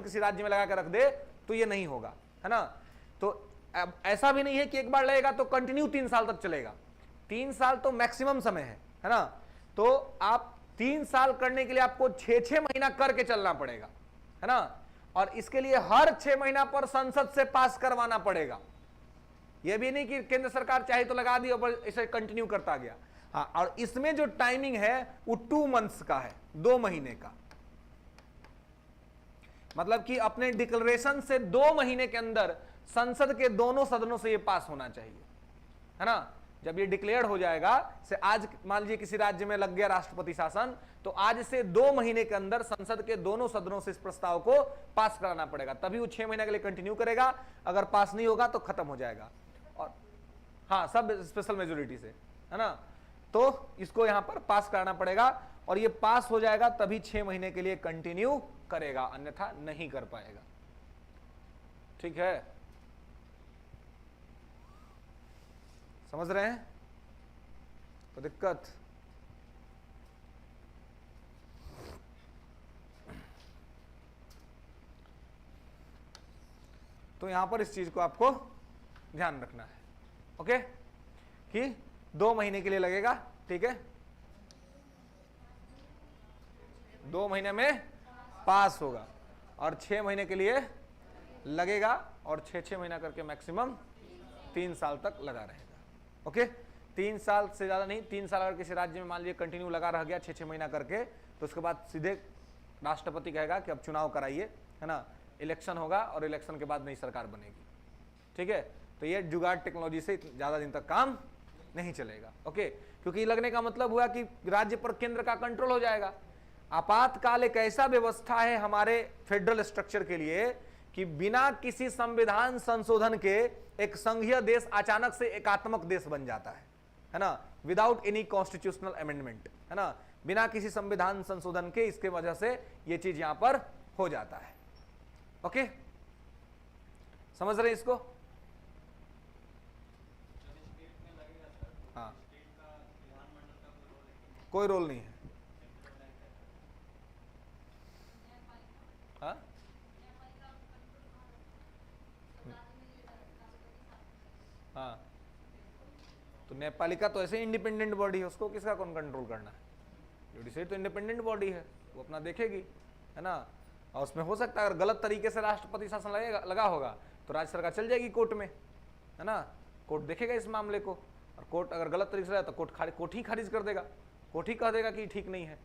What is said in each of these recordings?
किसी राज्य में लगा कर रख दे तो ये नहीं होगा, है ना। तो अब ऐसा भी नहीं है कि एक बार लगेगा तो कंटिन्यू 3 साल तक चलेगा, 3 साल तो मैक्सिमम समय है ना। तो आप 3 साल करने के लिए आपको 6-6 महीना करके चलना पड़ेगा, है ना। और इसके लिए हर 6 महीना पर संसद से पास करवाना पड़ेगा। यह भी नहीं कि केंद्र सरकार चाहे तो लगा दी और इसे कंटिन्यू करता गया। हाँ, और इसमें जो टाइमिंग है वो 2 मंथ्स का है, 2 महीने का। मतलब कि अपने डिक्लेरेशन से 2 महीने के अंदर संसद के दोनों सदनों से यह पास होना चाहिए, है ना। जब ये डिक्लेयर हो जाएगा, से आज मान लीजिए किसी राज्य में लग गया राष्ट्रपति शासन, तो आज से 2 महीने के अंदर संसद के दोनों सदनों से इस प्रस्ताव को पास कराना पड़ेगा, तभी वो 6 महीने के लिए कंटिन्यू करेगा। अगर पास नहीं होगा तो खत्म हो जाएगा। और हाँ, सब स्पेशल मेजोरिटी से, है ना। तो इसको यहां पर पास कराना पड़ेगा और ये पास हो जाएगा तभी 6 महीने के लिए कंटिन्यू करेगा, अन्यथा नहीं कर पाएगा। ठीक है, समझ रहे हैं? तो दिक्कत तो यहां पर इस चीज को आपको ध्यान रखना है, ओके, कि 2 महीने के लिए लगेगा, ठीक है। 2 महीने में पास होगा और 6 महीने के लिए लगेगा और 6-6 महीना करके मैक्सिमम 3 साल तक लगा रहेगा, ओके। 3 साल से ज्यादा नहीं, 3 साल अगर किसी राज्य में मान लीजिए कंटिन्यू लगा रह गया 6-6 महीना करके, तो उसके बाद सीधे राष्ट्रपति कहेगा कि अब चुनाव कराइए, है ना। इलेक्शन होगा और इलेक्शन के बाद नई सरकार बनेगी, ठीक है। तो ये जुगाड़ टेक्नोलॉजी से ज्यादा दिन तक काम नहीं चलेगा, ओके। क्योंकि लगने का मतलब हुआ कि राज्य पर केंद्र का कंट्रोल हो जाएगा। आपातकाल एक ऐसा व्यवस्था है हमारे फेडरल स्ट्रक्चर के लिए कि बिना किसी संविधान संशोधन के एक संघीय देश अचानक से एकात्मक देश बन जाता है ना, विदाउट एनी कॉन्स्टिट्यूशनल अमेंडमेंट, है ना। बिना किसी संविधान संशोधन के इसके वजह से यह चीज यहां पर हो जाता है, ओके। समझ रहे हैं इसको? हाँ, कोई रोल नहीं है। हाँ, हाँ, तो न्यायपालिका तो ऐसे इंडिपेंडेंट बॉडी है, उसको किसका कौन कंट्रोल करना है? जुडिशरी तो इंडिपेंडेंट बॉडी है, वो अपना देखेगी, है ना। और उसमें हो सकता है अगर गलत तरीके से राष्ट्रपति शासन लगा होगा तो राज्य सरकार चल जाएगी कोर्ट में, है ना। कोर्ट देखेगा इस मामले को, और कोर्ट अगर गलत तरीके से तो कोर्ट ही खारिज कर देगा, कोर्ट ही कह देगा कि ठीक नहीं है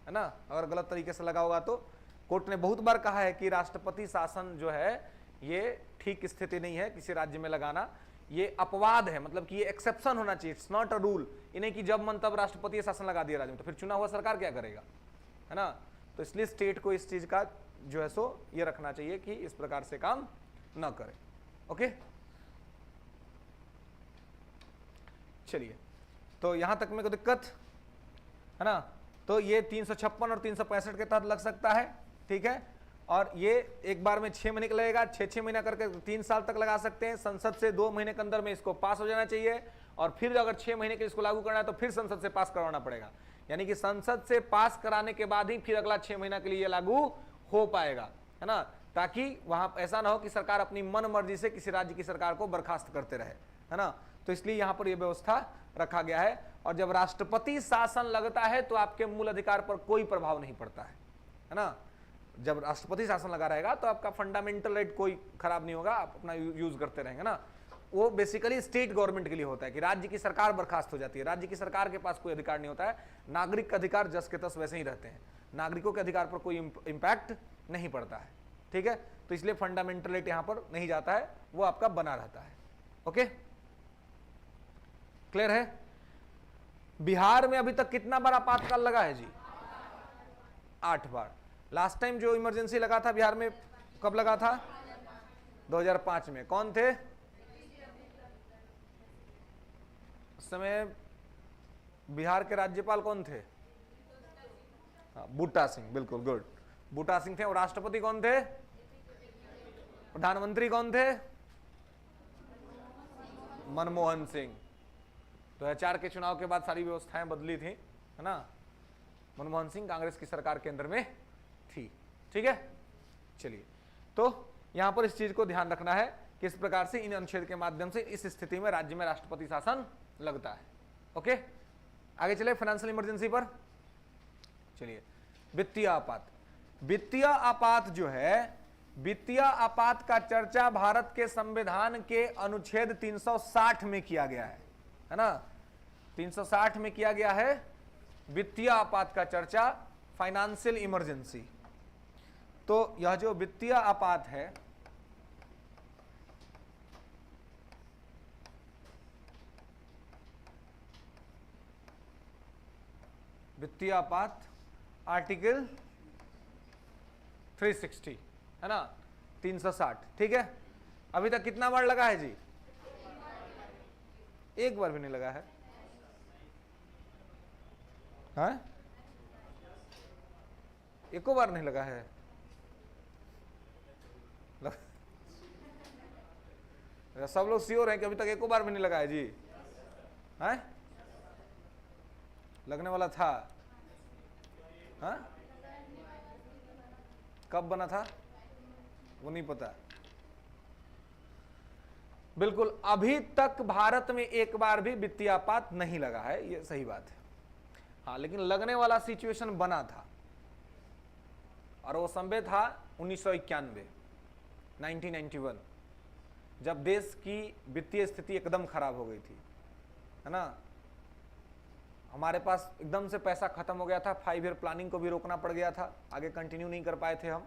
ना। अगर गलत तरीके से लगा होगा तो कोर्ट ने बहुत बार कहा है कि राष्ट्रपति शासन जो है ये ठीक स्थिति नहीं है किसी राज्य में लगाना, ये अपवाद है, मतलब कि ये एक्सेप्शन होना चाहिए, इट्स नॉट अ रूल। इन्हें कि जब मन तब राष्ट्रपति शासन लगा दिया राज्य में तो फिर चुना हुआ सरकार क्या करेगा, है ना। तो इसलिए स्टेट को इस चीज का जो है सो ये रखना चाहिए कि इस प्रकार से काम न करे, ओके। चलिए, तो यहां तक में कोई दिक्कत है ना। तो ये 356 और 365 के तहत लग सकता है, ठीक है। और ये एक बार में 6 महीने का लगेगा, 6-6 महीना करके 3 साल तक लगा सकते हैं। संसद से 2 महीने के अंदर में इसको पास हो जाना चाहिए, और फिर अगर 6 महीने के इसको लागू करना है तो फिर संसद से पास करवाना पड़ेगा। यानी कि संसद से पास कराने के बाद ही फिर अगला 6 महीना के लिए लागू हो पाएगा, है ना। ताकि वहां ऐसा ना हो कि सरकार अपनी मन मर्जी से किसी राज्य की सरकार को बर्खास्त करते रहे, है ना। तो इसलिए यहां पर यह व्यवस्था रखा गया है। और जब राष्ट्रपति शासन लगता है तो आपके मूल अधिकार पर कोई प्रभाव नहीं पड़ता है ना। जब राष्ट्रपति शासन लगा रहेगा तो आपका फंडामेंटल राइट कोई खराब नहीं होगा, आप अपना यूज करते रहेंगे ना। वो बेसिकली स्टेट गवर्नमेंट के लिए होता है कि राज्य की सरकार बर्खास्त हो जाती है, राज्य की सरकार के पास कोई अधिकार नहीं होता है। नागरिक का अधिकार जस के तस वैसे ही रहते हैं, नागरिकों के अधिकार पर कोई इंपैक्ट नहीं पड़ता है, ठीक है। तो इसलिए फंडामेंटल राइट यहां पर नहीं जाता है, वो आपका बना रहता है, ओके। क्लियर है? बिहार में अभी तक कितना बार आपातकाल लगा है जी? 8 बार। लास्ट टाइम जो इमरजेंसी लगा था बिहार में कब लगा था? 2005 में। कौन थे उस समय? बिहार के राज्यपाल कौन थे? बूटा सिंह, बिल्कुल, गुड, बूटा सिंह थे। और राष्ट्रपति कौन थे? प्रधानमंत्री कौन थे? मनमोहन सिंह। 2004 के चुनाव के बाद सारी व्यवस्थाएं बदली थी, है ना। मनमोहन सिंह कांग्रेस की सरकार के अंदर में थी, ठीक है। चलिए, तो यहां पर इस चीज को ध्यान रखना है कि इस प्रकार से इन अनुच्छेद के माध्यम से इस स्थिति में राज्य में राष्ट्रपति शासन लगता है। ओके, आगे चले फाइनेंशियल इमरजेंसी पर। चलिए, वित्तीय आपात। वित्तीय आपात जो है, वित्तीय आपात का चर्चा भारत के संविधान के अनुच्छेद 360 में किया गया है ना, 360 में किया गया है वित्तीय आपात का चर्चा, फाइनेंशियल इमरजेंसी। तो यह जो वित्तीय आपात है, वित्तीय आपात आर्टिकल 360 है ना, 360, ठीक है। अभी तक कितना बार लगा है जी? एक बार भी नहीं लगा है, हाँ? एको बार नहीं लगा है। सब लोग श्योर हैं कि अभी तक एको बार भी नहीं लगा है जी? हैं? लगने वाला था, हाँ? कब बना था वो नहीं पता। बिल्कुल, अभी तक भारत में एक बार भी वित्तीय आपात नहीं लगा है, ये सही बात है। हाँ, लेकिन लगने वाला सिचुएशन बना था, और वो समय था 1991, 1991, जब देश की वित्तीय स्थिति एकदम खराब हो गई थी, है ना। हमारे पास एकदम से पैसा खत्म हो गया था, 5 ईयर प्लानिंग को भी रोकना पड़ गया था, आगे कंटिन्यू नहीं कर पाए थे हम।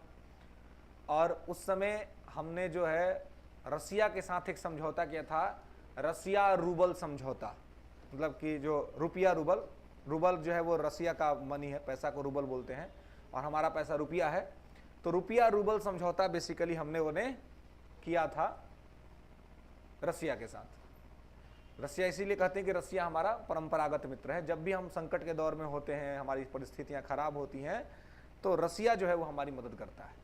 और उस समय हमने जो है रसिया के साथ एक समझौता किया था, रसिया रूबल समझौता, मतलब कि जो रुपया रूबल, रूबल जो है वो रसिया का मनी है, पैसा को रूबल बोलते हैं, और हमारा पैसा रुपया है। तो रुपया रूबल समझौता बेसिकली हमने उन्हें किया था रसिया के साथ। रसिया इसीलिए कहते हैं कि रसिया हमारा परंपरागत मित्र है। जब भी हम संकट के दौर में होते हैं, हमारी परिस्थितियां खराब होती हैं, तो रसिया जो है वो हमारी मदद करता है।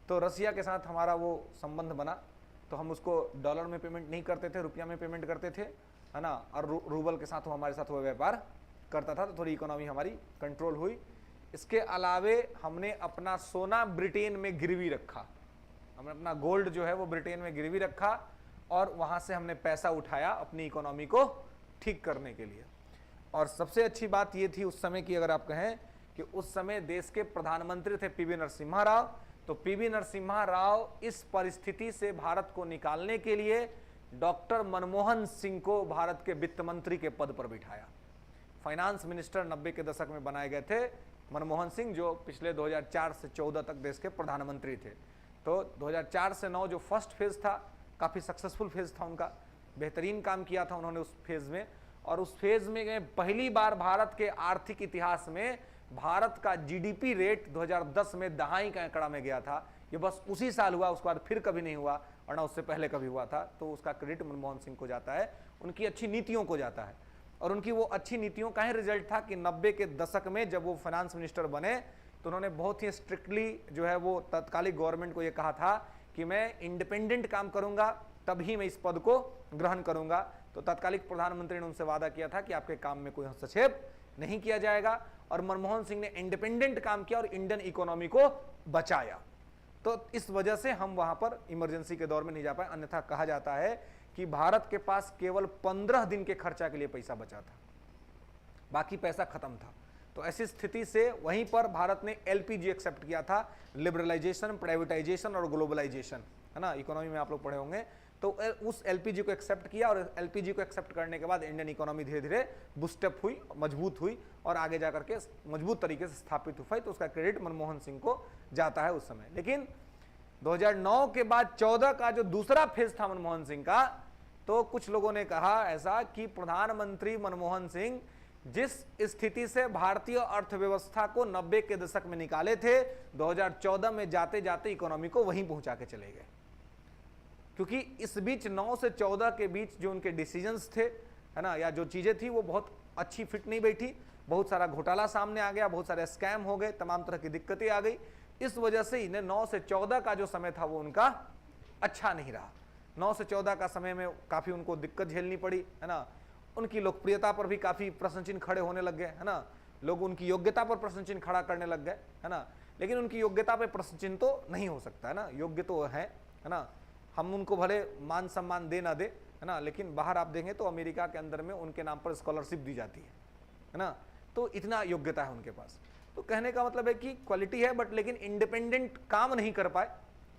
तो रसिया के साथ हमारा वो संबंध बना, तो हम उसको डॉलर में पेमेंट नहीं करते थे, रुपया में पेमेंट करते थे, है ना। और रूबल के साथ वो हमारे साथ वो व्यापार करता था, तो थोड़ी इकोनॉमी हमारी कंट्रोल हुई। इसके अलावे हमने अपना सोना ब्रिटेन में गिरवी रखा, हमने अपना गोल्ड जो है वो ब्रिटेन में गिरवी रखा, और वहां से हमने पैसा उठाया अपनी इकोनॉमी को ठीक करने के लिए। और सबसे अच्छी बात ये थी उस समय की, अगर आप कहें कि उस समय देश के प्रधानमंत्री थे पीवी नरसिम्हा राव। तो पीवी नरसिम्हा राव इस परिस्थिति से भारत को निकालने के लिए डॉक्टर मनमोहन सिंह को भारत के वित्त मंत्री के पद पर बिठाया। फाइनेंस मिनिस्टर 90 के दशक में बनाए गए थे मनमोहन सिंह, जो पिछले 2004 से 14 तक देश के प्रधानमंत्री थे। तो 2004 से 9 जो फर्स्ट फेज था, काफ़ी सक्सेसफुल फेज था उनका, बेहतरीन काम किया था उन्होंने उस फेज में। और उस फेज में पहली बार भारत के आर्थिक इतिहास में भारत का जीडीपी रेट 2010 में दहाई का आंकड़ा में गया था। ये बस उसी साल हुआ, उसके बाद फिर कभी नहीं हुआ, और ना उससे पहले कभी हुआ था। तो उसका क्रेडिट मनमोहन सिंह को जाता है, उनकी अच्छी नीतियों को जाता है। और उनकी वो अच्छी नीतियों का ही रिजल्ट था कि 90 के दशक में जब वो फाइनेंस मिनिस्टर बने, तो उन्होंने बहुत ही स्ट्रिक्टली जो है वो तत्कालिक गवर्नमेंट को ये कहा था कि मैं इंडिपेंडेंट काम करूंगा, तभी मैं इस पद को ग्रहण करूंगा। तो तत्कालिक प्रधानमंत्री ने उनसे वादा किया था कि आपके काम में कोई हस्तक्षेप नहीं किया जाएगा, और मनमोहन सिंह ने इंडिपेंडेंट काम किया और इंडियन इकोनॉमी को बचाया। तो इस वजह से हम वहां पर इमरजेंसी के दौर में नहीं जा पाए। अन्यथा कहा जाता है कि भारत के पास केवल 15 दिन के खर्चा के लिए पैसा बचा था, बाकी पैसा खत्म था। तो ऐसी स्थिति से वहीं पर भारत ने एलपीजी एक्सेप्ट किया था, लिबरलाइजेशन, प्राइवेटाइजेशन और ग्लोबलाइजेशन, है ना, इकोनॉमी में आप लोग पढ़े होंगे। तो उस एलपीजी को एक्सेप्ट किया, और एलपीजी को एक्सेप्ट करने के बाद इंडियन इकोनॉमी धीरे धीरे बूस्टअप हुई, मजबूत हुई, और आगे जाकर के मजबूत तरीके से स्थापित हुई। तो उसका क्रेडिट मनमोहन सिंह को जाता है उस समय। लेकिन 2009 के बाद 14 का जो दूसरा फेज था मनमोहन सिंह का, तो कुछ लोगों ने कहा ऐसा कि प्रधानमंत्री मनमोहन सिंह जिस स्थिति से भारतीय अर्थव्यवस्था को 90 के दशक में निकाले थे, 2014 में जाते जाते इकोनॉमी को वहीं पहुंचा के चले गए। क्योंकि इस बीच 9 से 14 के बीच जो उनके डिसीजंस थे, है ना, या जो चीजें थी वो बहुत अच्छी फिट नहीं बैठी, बहुत सारा घोटाला सामने आ गया, बहुत सारे स्कैम हो गए, तमाम तरह की दिक्कतें आ गई। इस वजह से इन्हें 9 से 14 का जो समय था वो उनका अच्छा नहीं रहा। 9 से 14 का समय में काफी उनको दिक्कत झेलनी पड़ी, है ना। उनकी लोकप्रियता पर भी काफी प्रश्न चिन्ह खड़े होने लग गए, है ना। लोग उनकी योग्यता पर प्रश्न चिन्ह खड़ा करने लग गए, है ना। लेकिन उनकी योग्यता पे प्रश्न चिन्ह तो नहीं हो सकता है ना, योग्य तो है ना, हम उनको भले मान सम्मान दे ना दे, है ना, लेकिन बाहर आप देंगे तो अमेरिका के अंदर में उनके नाम पर स्कॉलरशिप दी जाती है ना, तो इतना योग्यता है उनके पास। तो कहने का मतलब है कि क्वालिटी है बट लेकिन इंडिपेंडेंट काम नहीं कर पाए,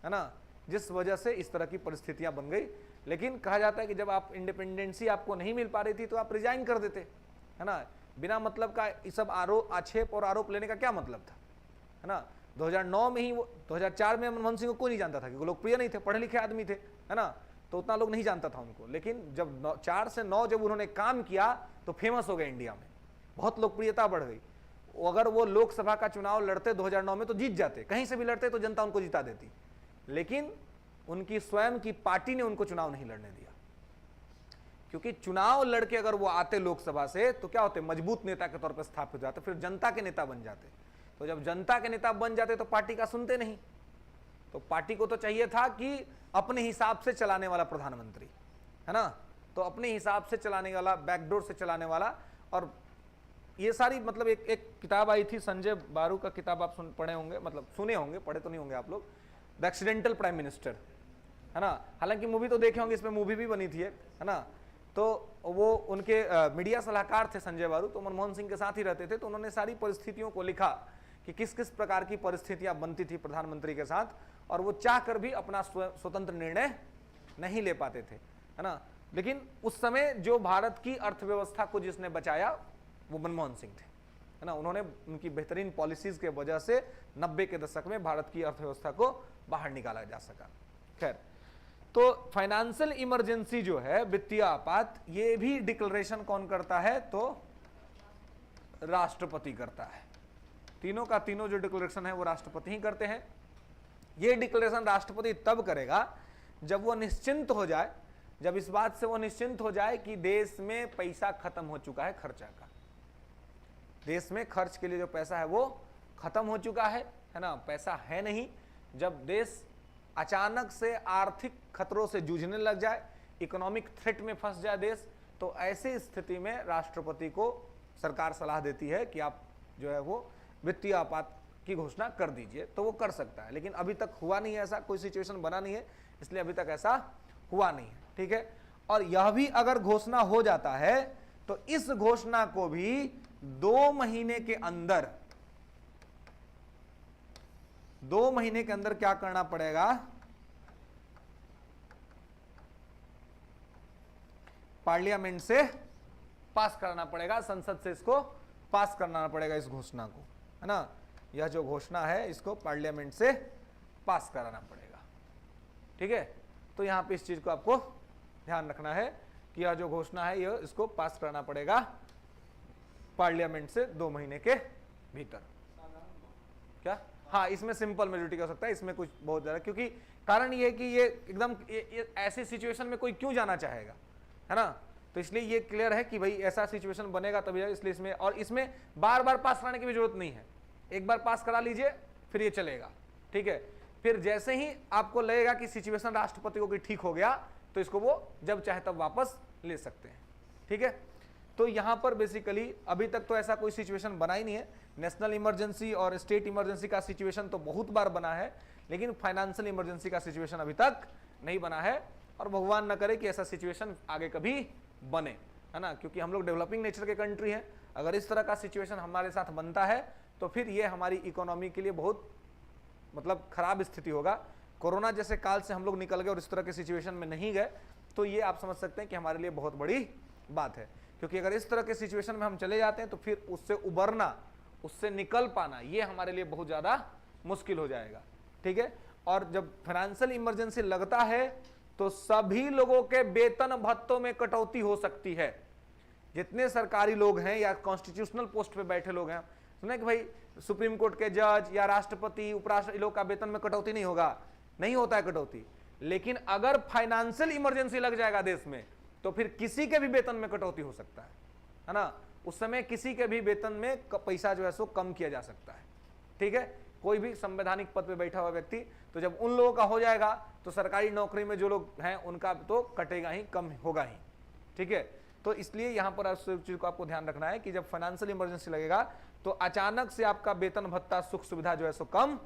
है ना, जिस वजह से इस तरह की परिस्थितियां बन गई। लेकिन कहा जाता है कि जब आप इंडिपेंडेंसी आपको नहीं मिल पा रही थी तो आप रिजाइन कर देते, है ना, बिना मतलब का ये सब आक्षेप और आरोप लेने का क्या मतलब था, है ना। 2009 में ही वो 2004 में मनमोहन सिंह को कोई नहीं जानता था, क्योंकि लोकप्रिय नहीं थे, पढ़े लिखे आदमी थे, है ना, तो उतना लोग नहीं जानता था उनको। लेकिन जब 4 से 9 जब उन्होंने काम किया तो फेमस हो गए इंडिया में, बहुत लोकप्रियता बढ़ गई। अगर वो लोकसभा का चुनाव लड़ते 2009 में तो जीत जाते, कहीं से भी लड़ते तो जनता उनको जिता देती, लेकिन उनकी स्वयं की पार्टी ने उनको चुनाव नहीं लड़ने दिया, क्योंकि चुनाव लड़के अगर वो आते लोकसभा से तो क्या होते, मजबूत नेता के तौर पर स्थापित हो जाते, फिर जनता के नेता बन जाते। तो जब जनता के नेता बन जाते तो पार्टी का सुनते नहीं, तो पार्टी को तो चाहिए था कि अपने हिसाब से चलाने वाला प्रधानमंत्री, है ना, तो अपने हिसाब से चलाने वाला, बैकडोर से चलाने वाला। और ये सारी मतलब एक किताब आई थी संजय बारू का किताब, आप पढ़े होंगे, मतलब सुने होंगे, पढ़े तो नहीं होंगे आप लोग, द एक्सीडेंटल प्राइम मिनिस्टर, है ना। हालांकि मूवी तो देखे होंगे, इसमें मूवी भी बनी थी, है ना। तो वो उनके मीडिया सलाहकार थे संजय बारू, तो मनमोहन सिंह के साथ ही रहते थे, तो उन्होंने सारी परिस्थितियों को लिखा कि किस किस प्रकार की परिस्थितियां बनती थी प्रधानमंत्री के साथ, और वो चाह कर भी अपना स्वतंत्र निर्णय नहीं ले पाते थे, है ना। लेकिन उस समय जो भारत की अर्थव्यवस्था को जिसने बचाया वो मनमोहन सिंह थे, है ना। उन्होंने उनकी बेहतरीन पॉलिसीज के वजह से 90 के दशक में भारत की अर्थव्यवस्था को बाहर निकाला जा सका। खैर, तो फाइनेंशियल इमरजेंसी जो है, वित्तीय आपात, ये भी डिक्लेरेशन कौन करता है, तो राष्ट्रपति करता है। तीनों का तीनों जो डिक्लेरेशन है वो राष्ट्रपति ही करते हैं। ये डिक्लेरेशन राष्ट्रपति तब करेगा जब वो निश्चिंत हो जाए, जब इस बात से वो निश्चिंत हो जाए कि देश में पैसा खत्म हो चुका है, खर्चा का, देश में खर्च के लिए जो पैसा है वो खत्म हो चुका है ना, पैसा है नहीं। जब देश अचानक से आर्थिक खतरों से जूझने लग जाए, इकोनॉमिक थ्रेट में फंस जाए देश, तो ऐसी स्थिति में राष्ट्रपति को सरकार सलाह देती है कि आप जो है वो वित्तीय आपात की घोषणा कर दीजिए, तो वो कर सकता है। लेकिन अभी तक हुआ नहीं है, ऐसा कोई सिचुएशन बना नहीं है, इसलिए अभी तक ऐसा हुआ नहीं है, ठीक है। और यह भी अगर घोषणा हो जाता है तो इस घोषणा को भी 2 महीने के अंदर, 2 महीने के अंदर क्या करना पड़ेगा, पार्लियामेंट से पास करना पड़ेगा, संसद से इसको पास करना पड़ेगा, इस घोषणा को, है ना। यह जो घोषणा है इसको पार्लियामेंट से पास कराना पड़ेगा, ठीक है। तो यहां पे इस चीज को आपको ध्यान रखना है कि यह जो घोषणा है यह इसको पास करना पड़ेगा पार्लियामेंट से 2 महीने के भीतर। क्या, हाँ, इसमें सिंपल मेजोरिटी हो सकता है, इसमें कुछ बहुत ज्यादा, क्योंकि कारण ये है कि ये एकदम ऐसी सिचुएशन में कोई क्यों जाना चाहेगा, है ना। तो इसलिए ये क्लियर है कि भाई ऐसा सिचुएशन बनेगा तभी, इसलिए इसमें, और इसमें बार बार पास कराने की भी जरूरत नहीं है, एक बार पास करा लीजिए फिर ये चलेगा, ठीक है। फिर जैसे ही आपको लगेगा कि सिचुएशन राष्ट्रपति को कि ठीक हो गया, तो इसको वो जब चाहे तब वापस ले सकते हैं, ठीक है। तो यहां पर बेसिकली अभी तक तो ऐसा कोई सिचुएशन बना ही नहीं है। नेशनल इमरजेंसी और स्टेट इमरजेंसी का सिचुएशन तो बहुत बार बना है, लेकिन फाइनेंशियल इमरजेंसी का सिचुएशन अभी तक नहीं बना है, और भगवान न करे कि ऐसा सिचुएशन आगे कभी बने, है ना, क्योंकि हम लोग डेवलपिंग नेचर के कंट्री हैं। अगर इस तरह का सिचुएशन हमारे साथ बनता है तो फिर ये हमारी इकोनॉमी के लिए बहुत मतलब खराब स्थिति होगा। कोरोना जैसे काल से हम लोग निकल गए और इस तरह के सिचुएशन में नहीं गए, तो ये आप समझ सकते हैं कि हमारे लिए बहुत बड़ी बात है, क्योंकि अगर इस तरह के सिचुएशन में हम चले जाते हैं तो फिर उससे उबरना, उससे निकल पाना, ये हमारे लिए बहुत ज़्यादा मुश्किल हो जाएगा, ठीक है। और जब फाइनेंशियल इमरजेंसी लगता है तो सभी लोगों के वेतन भत्तों में कटौती हो सकती है। जितने सरकारी लोग हैं या कॉन्स्टिट्यूशनल पोस्ट पे बैठे लोग हैं, सुने कि भाई सुप्रीम कोर्ट के जज या राष्ट्रपति, उपराष्ट्रपति लोग का वेतन में कटौती नहीं होगा, नहीं होता है कटौती। लेकिन अगर फाइनेंशियल इमरजेंसी लग जाएगा देश में तो फिर किसी के भी वेतन में कटौती हो सकता है ना। उस समय किसी के भी वेतन में पैसा जो है सो कम किया जा सकता है, ठीक है। कोई भी संवैधानिक पद पे बैठा हुआ व्यक्ति, तो जब उन लोगों का हो जाएगा तो सरकारी नौकरी में जो लोग हैं उनका तो कटेगा ही, कम होगा ही, ठीक है। तो इसलिए यहां पर उस चीज को आपको ध्यान रखना है कि जब फाइनेंशियल इमरजेंसी लगेगा तो अचानक से आपका वेतन भत्ता सुख सुविधा जो है सो कम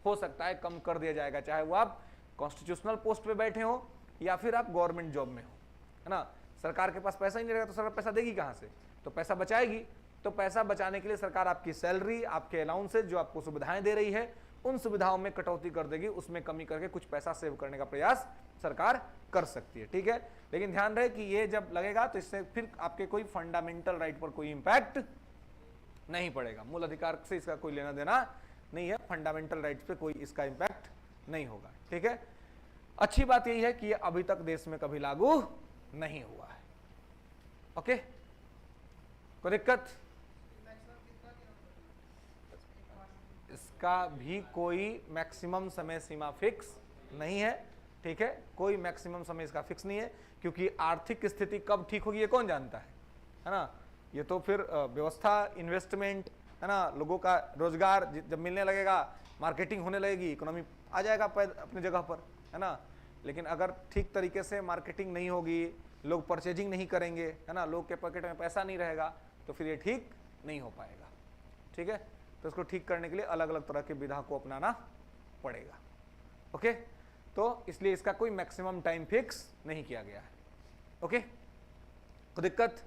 हो सकता है, कम कर दिया जाएगा, चाहे वो आप कॉन्स्टिट्यूशनल पोस्ट पे बैठे हो या फिर आप गवर्नमेंट जॉब में हो, है ना। सरकार के पास पैसा ही नहीं रहेगा तो सरकार पैसा देगी कहाँ से, तो पैसा बचाएगी। तो पैसा बचाने के लिए सरकार आपकी सैलरी, आपके अलाउंसेज जो आपको सुविधाएं दे रही है, उन सुविधाओं में कटौती कर देगी, उसमें कमी करके कुछ पैसा सेव करने का प्रयास सरकार कर सकती है, ठीक है। लेकिन ध्यान रहे कि ये जब लगेगा तो इससे फिर आपके कोई फंडामेंटल राइट पर कोई इंपैक्ट नहीं पड़ेगा, मूल अधिकार से इसका कोई लेना देना नहीं है, फंडामेंटल राइट्स पे कोई इसका इंपैक्ट नहीं होगा, ठीक है। अच्छी बात यही है कि ये अभी तक देश में कभी लागू नहीं हुआ है। ओके, कोई दिक्कत? इसका भी कोई मैक्सिमम समय सीमा फिक्स नहीं है, ठीक है, कोई मैक्सिमम समय इसका फिक्स नहीं है, क्योंकि आर्थिक स्थिति कब ठीक होगी ये कौन जानता है ना। ये तो फिर व्यवस्था, इन्वेस्टमेंट, है ना, लोगों का रोजगार जब मिलने लगेगा, मार्केटिंग होने लगेगी, इकोनॉमी आ जाएगा अपनी जगह पर, है ना। लेकिन अगर ठीक तरीके से मार्केटिंग नहीं होगी, लोग परचेजिंग नहीं करेंगे, है ना, लोग के पॉकेट में पैसा नहीं रहेगा, तो फिर ये ठीक नहीं हो पाएगा, ठीक है। तो इसको ठीक करने के लिए अलग अलग तरह के विधा को अपनाना पड़ेगा। ओके, तो इसलिए इसका कोई मैक्सिमम टाइम फिक्स नहीं किया गया है। ओके, तो दिक्कत,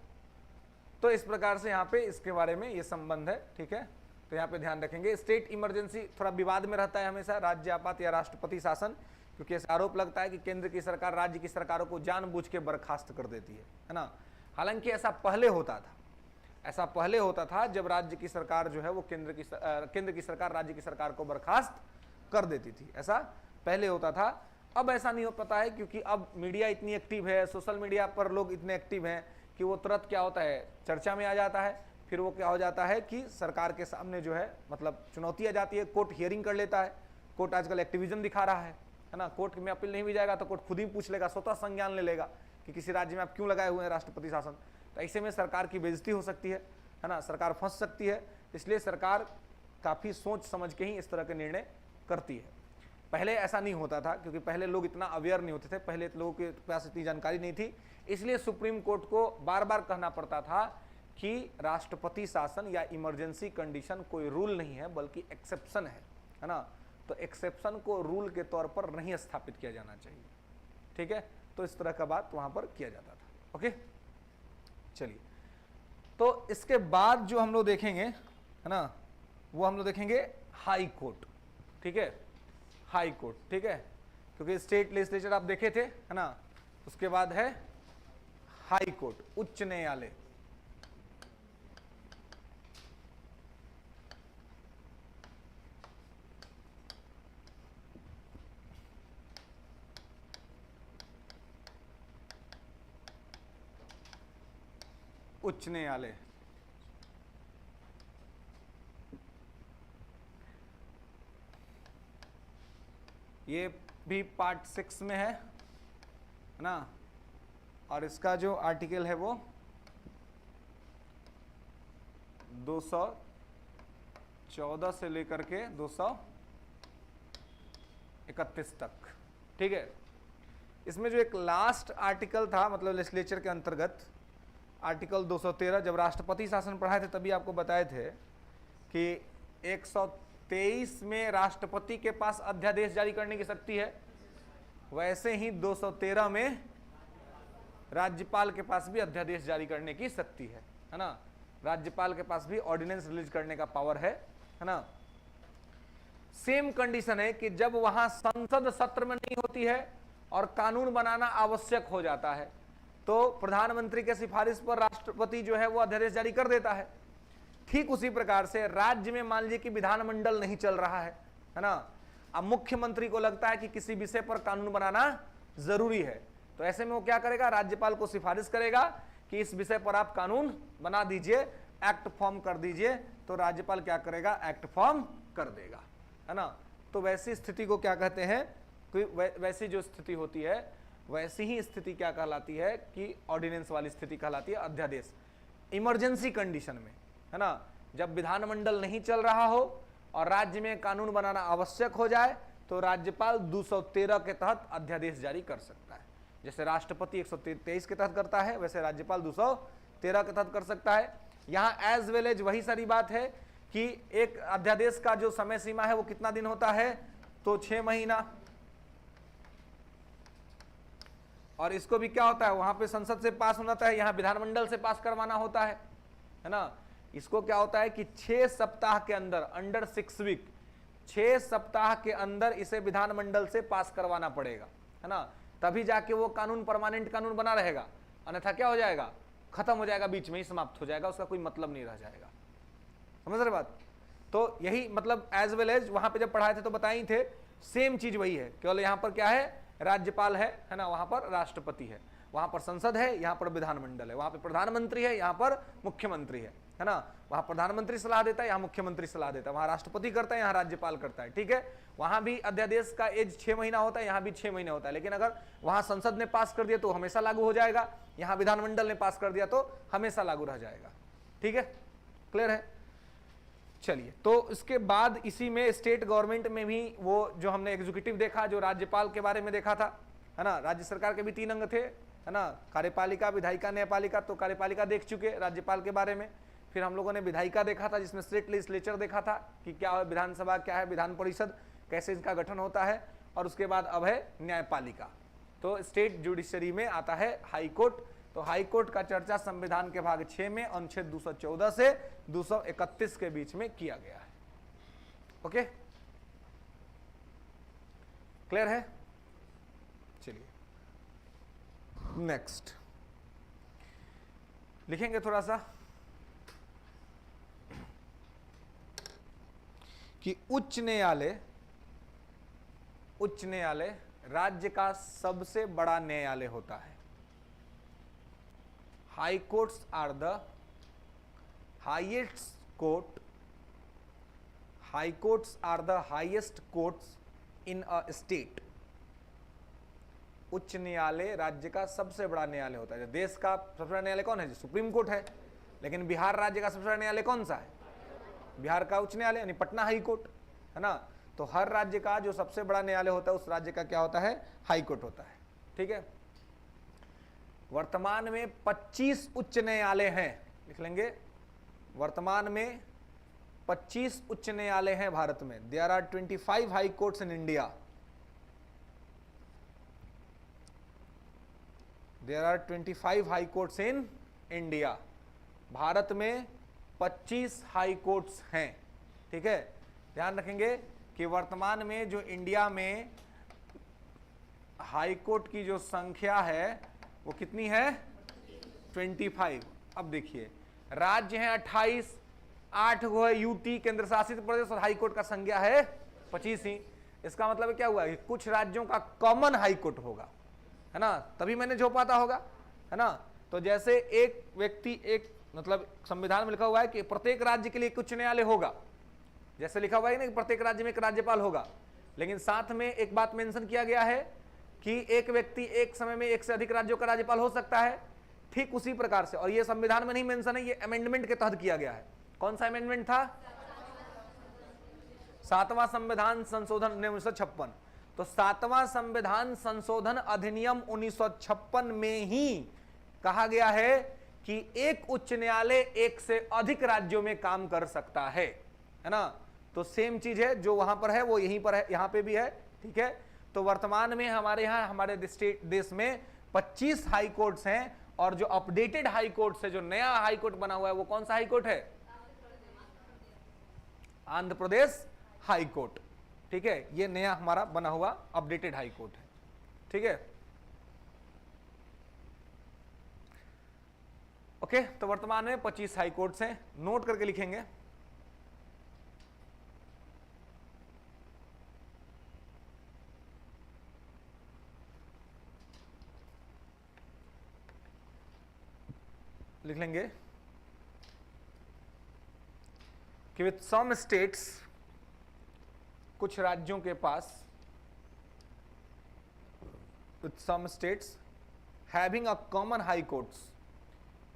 तो इस प्रकार से यहाँ पे इसके बारे में ये संबंध है, ठीक है। तो यहाँ पे ध्यान रखेंगे। स्टेट इमरजेंसी थोड़ा विवाद में रहता है हमेशा, राज्य आपात या राष्ट्रपति शासन, क्योंकि ऐसा आरोप लगता है कि केंद्र की सरकार राज्य की सरकारों को जानबूझ के बर्खास्त कर देती है ना। हालांकि ऐसा पहले होता था, ऐसा पहले होता था जब राज्य की सरकार जो है वो केंद्र की सरकार राज्य की सरकार को बर्खास्त कर देती थी, ऐसा पहले होता था। अब ऐसा नहीं हो पाता है, क्योंकि अब मीडिया इतनी एक्टिव है, सोशल मीडिया पर लोग इतने एक्टिव हैं कि वो तुरंत क्या होता है, चर्चा में आ जाता है। फिर वो क्या हो जाता है कि सरकार के सामने जो है मतलब चुनौती आ जाती है, कोर्ट हियरिंग कर लेता है। कोर्ट आजकल एक्टिविज्म दिखा रहा है ना। कोर्ट में अपील नहीं भी जाएगा तो कोर्ट खुद ही पूछ लेगा, स्वतः संज्ञान ले लेगा कि किसी राज्य में आप क्यों लगाए हुए हैं राष्ट्रपति शासन। तो ऐसे में सरकार की बेइज्जती हो सकती है ना, सरकार फंस सकती है। इसलिए सरकार काफ़ी सोच समझ के ही इस तरह के निर्णय करती है। पहले ऐसा नहीं होता था, क्योंकि पहले लोग इतना अवेयर नहीं होते थे, पहले लोगों के पास इतनी जानकारी नहीं थी। इसलिए सुप्रीम कोर्ट को बार बार कहना पड़ता था कि राष्ट्रपति शासन या इमरजेंसी कंडीशन कोई रूल नहीं है, बल्कि एक्सेप्शन है ना। तो एक्सेप्शन को रूल के तौर पर नहीं स्थापित किया जाना चाहिए, ठीक है। तो इस तरह का बात वहां पर किया जाता था। ओके, चलिए, तो इसके बाद जो हम लोग देखेंगे, है ना, वो हम लोग देखेंगे हाई कोर्ट, ठीक है, हाई कोर्ट, ठीक है, क्योंकि स्टेट लेजिस्लेचर आप देखे थे, है ना। उसके बाद है हाई कोर्ट, उच्च न्यायालय। उच्च न्यायालय ये भी पार्ट 6 में है ना। और इसका जो आर्टिकल है वो 214 से लेकर के 231 तक, ठीक है। इसमें जो एक लास्ट आर्टिकल था, मतलब लेजिस्लेचर के अंतर्गत आर्टिकल 213, जब राष्ट्रपति शासन पढ़ाए थे तभी आपको बताए थे कि 123 में राष्ट्रपति के पास अध्यादेश जारी करने की शक्ति है, वैसे ही 213 में राज्यपाल के पास भी अध्यादेश जारी करने की शक्ति है ना। राज्यपाल के पास भी ऑर्डिनेंस रिलीज करने का पावर है ना। सेम कंडीशन है कि जब वहां संसद सत्र में नहीं होती है और कानून बनाना आवश्यक हो जाता है, तो प्रधानमंत्री के सिफारिश पर राष्ट्रपति जो है वो अध्यादेश जारी कर देता है। ठीक उसी प्रकार से राज्य में मान लीजिए कि विधानमंडल नहीं चल रहा है ना। अब मुख्यमंत्री को लगता है कि किसी विषय पर कानून बनाना जरूरी है, तो ऐसे में वो क्या करेगा, राज्यपाल को सिफारिश करेगा कि इस विषय पर आप कानून बना दीजिए, एक्ट फॉर्म कर दीजिए। तो राज्यपाल क्या करेगा, एक्ट फॉर्म कर देगा, है ना। तो वैसी स्थिति को क्या कहते हैं, वैसी जो स्थिति होती है वैसी ही स्थिति क्या कहलाती है कि ऑर्डिनेंस वाली स्थिति कहलाती है, अध्यादेश। इमरजेंसी कंडीशन में, है ना, जब विधानमंडल नहीं चल रहा हो और राज्य में कानून बनाना आवश्यक हो जाए, तो राज्यपाल 213 के तहत अध्यादेश जारी कर सकता है। जैसे राष्ट्रपति 123 के तहत करता है, वैसे राज्यपाल 213 के तहत कर सकता है। यहाँ एज वेल एज वही सारी बात है कि एक अध्यादेश का जो समय सीमा है वो कितना दिन होता है, तो 6 महीना। और इसको भी क्या होता है, वहां पे संसद से पास होना होता है, यहां विधानमंडल से पास करवाना होता है ना। इसको क्या होता है कि 6 सप्ताह के अंदर, अंडर 6 वीक, 6 सप्ताह के अंदर इसे विधानमंडल से पास करवाना पड़ेगा, है ना। तभी जाके वो कानून परमानेंट कानून बना रहेगा, अन्यथा क्या हो जाएगा, खत्म हो जाएगा, बीच में ही समाप्त हो जाएगा, उसका कोई मतलब नहीं रह जाएगा। समझ रहे बात। तो यही मतलब एज वेल एज वहां पे जब पढ़ाए थे तो बताए ही थे, सेम चीज वही है, केवल यहां पर क्या है, राज्यपाल है ना, वहां पर राष्ट्रपति है, वहां पर संसद है, यहां पर विधानमंडल है, वहां पर प्रधानमंत्री है, यहां पर मुख्यमंत्री है ना। वहां प्रधानमंत्री सलाह देता है, यहां मुख्यमंत्री सलाह देता है, वहां राष्ट्रपति करता है, यहां राज्यपाल करता है, ठीक है। वहां भी अध्यादेश का एज 6 महीना होता है, यहां भी 6 महीने होता है, लेकिन अगर वहां संसद ने पास कर दिया तो हमेशा लागू हो जाएगा, यहां विधानमंडल ने पास कर दिया तो हमेशा लागू रह जाएगा, ठीक है, क्लियर है। चलिए, तो इसके बाद इसी में स्टेट गवर्नमेंट में भी वो जो हमने एग्जीक्यूटिव देखा, जो राज्यपाल के बारे में देखा था, है ना। राज्य सरकार के भी 3 अंग थे, है ना, कार्यपालिका, विधायिका, न्यायपालिका। तो कार्यपालिका देख चुके राज्यपाल के बारे में। फिर हम लोगों ने विधायिका देखा था, जिसमें स्टेट लेजिस्लेचर देखा था कि क्या है विधानसभा, क्या है विधान परिषद, कैसे इसका गठन होता है। और उसके बाद अब है न्यायपालिका। तो स्टेट जुडिशरी में आता है हाई कोर्ट। तो हाई कोर्ट का चर्चा संविधान के भाग 6 में अनुच्छेद 214 से 231 के बीच में किया गया है। ओके, क्लियर है। चलिए नेक्स्ट लिखेंगे थोड़ा सा कि उच्च न्यायालय राज्य का सबसे बड़ा न्यायालय होता है। High courts are the highest court, high courts are the highest courts in a state. उच्च न्यायालय राज्य का सबसे बड़ा न्यायालय होता है। देश का सबसे बड़ा न्यायालय कौन है, सुप्रीम कोर्ट है। लेकिन बिहार राज्य का सबसे बड़ा न्यायालय कौन सा है, बिहार का उच्च न्यायालय यानी पटना हाई कोर्ट, है ना। तो हर राज्य का जो सबसे बड़ा न्यायालय होता है उस राज्य का क्या होता है, हाई कोर्ट होता है, ठीक है। वर्तमान में 25 उच्च न्यायालय हैं, लिख लेंगे। वर्तमान में 25 उच्च न्यायालय हैं भारत में। There are 25 high courts in India. There are 25 high courts in India. Bharat में 25 हाई कोर्ट्स हैं, ठीक है। ध्यान रखेंगे कि वर्तमान में जो इंडिया में हाई कोर्ट की जो संख्या है वो कितनी है, 25। अब देखिए, राज्य हैं 28, 8 गो है यूटी केंद्र शासित प्रदेश, और हाई कोर्ट का संख्या है 25 ही। इसका मतलब क्या हुआ कि कुछ राज्यों का कॉमन हाई कोर्ट होगा, है ना, तभी मैंने जो पाता होगा, है ना। तो जैसे एक व्यक्ति, एक मतलब संविधान में लिखा हुआ है कि प्रत्येक राज्य के लिए एक उच्च न्यायालय होगा, जैसे लिखा हुआ है ना कि प्रत्येक राज्य में एक राज्यपाल होगा, लेकिन साथ में एक बात मेंशन किया गया है कि एक व्यक्ति एक समय में एक से अधिक राज्यों का राज्यपाल हो सकता है। ठीक उसी प्रकार से, और ये संविधान में नहीं मेंशन है, ये अमेंडमेंट के तहत किया गया है। कौन सा अमेंडमेंट था, 7वां संविधान संशोधन 1956। तो 7वां संविधान संशोधन अधिनियम 1956 में ही कहा गया है कि एक उच्च न्यायालय एक से अधिक राज्यों में काम कर सकता है ना। तो सेम चीज है, जो वहां पर है वो यहीं पर है, यहां पे भी है, ठीक है। तो वर्तमान में हमारे यहां, हमारे देश में 25 हाई कोर्ट्स हैं, और जो अपडेटेड हाई कोर्ट है, जो नया हाई कोर्ट बना हुआ है, वो कौन सा हाई कोर्ट है, आंध्र प्रदेश हाई कोर्ट, ठीक है। ये नया हमारा बना हुआ अपडेटेड हाई कोर्ट है, ठीक है। ओके, तो वर्तमान में 25 हाई कोर्ट्स हैं, नोट करके लिखेंगे। लिख लेंगे कि विथ सम स्टेट्स, कुछ राज्यों के पास, with some states having a common high courts,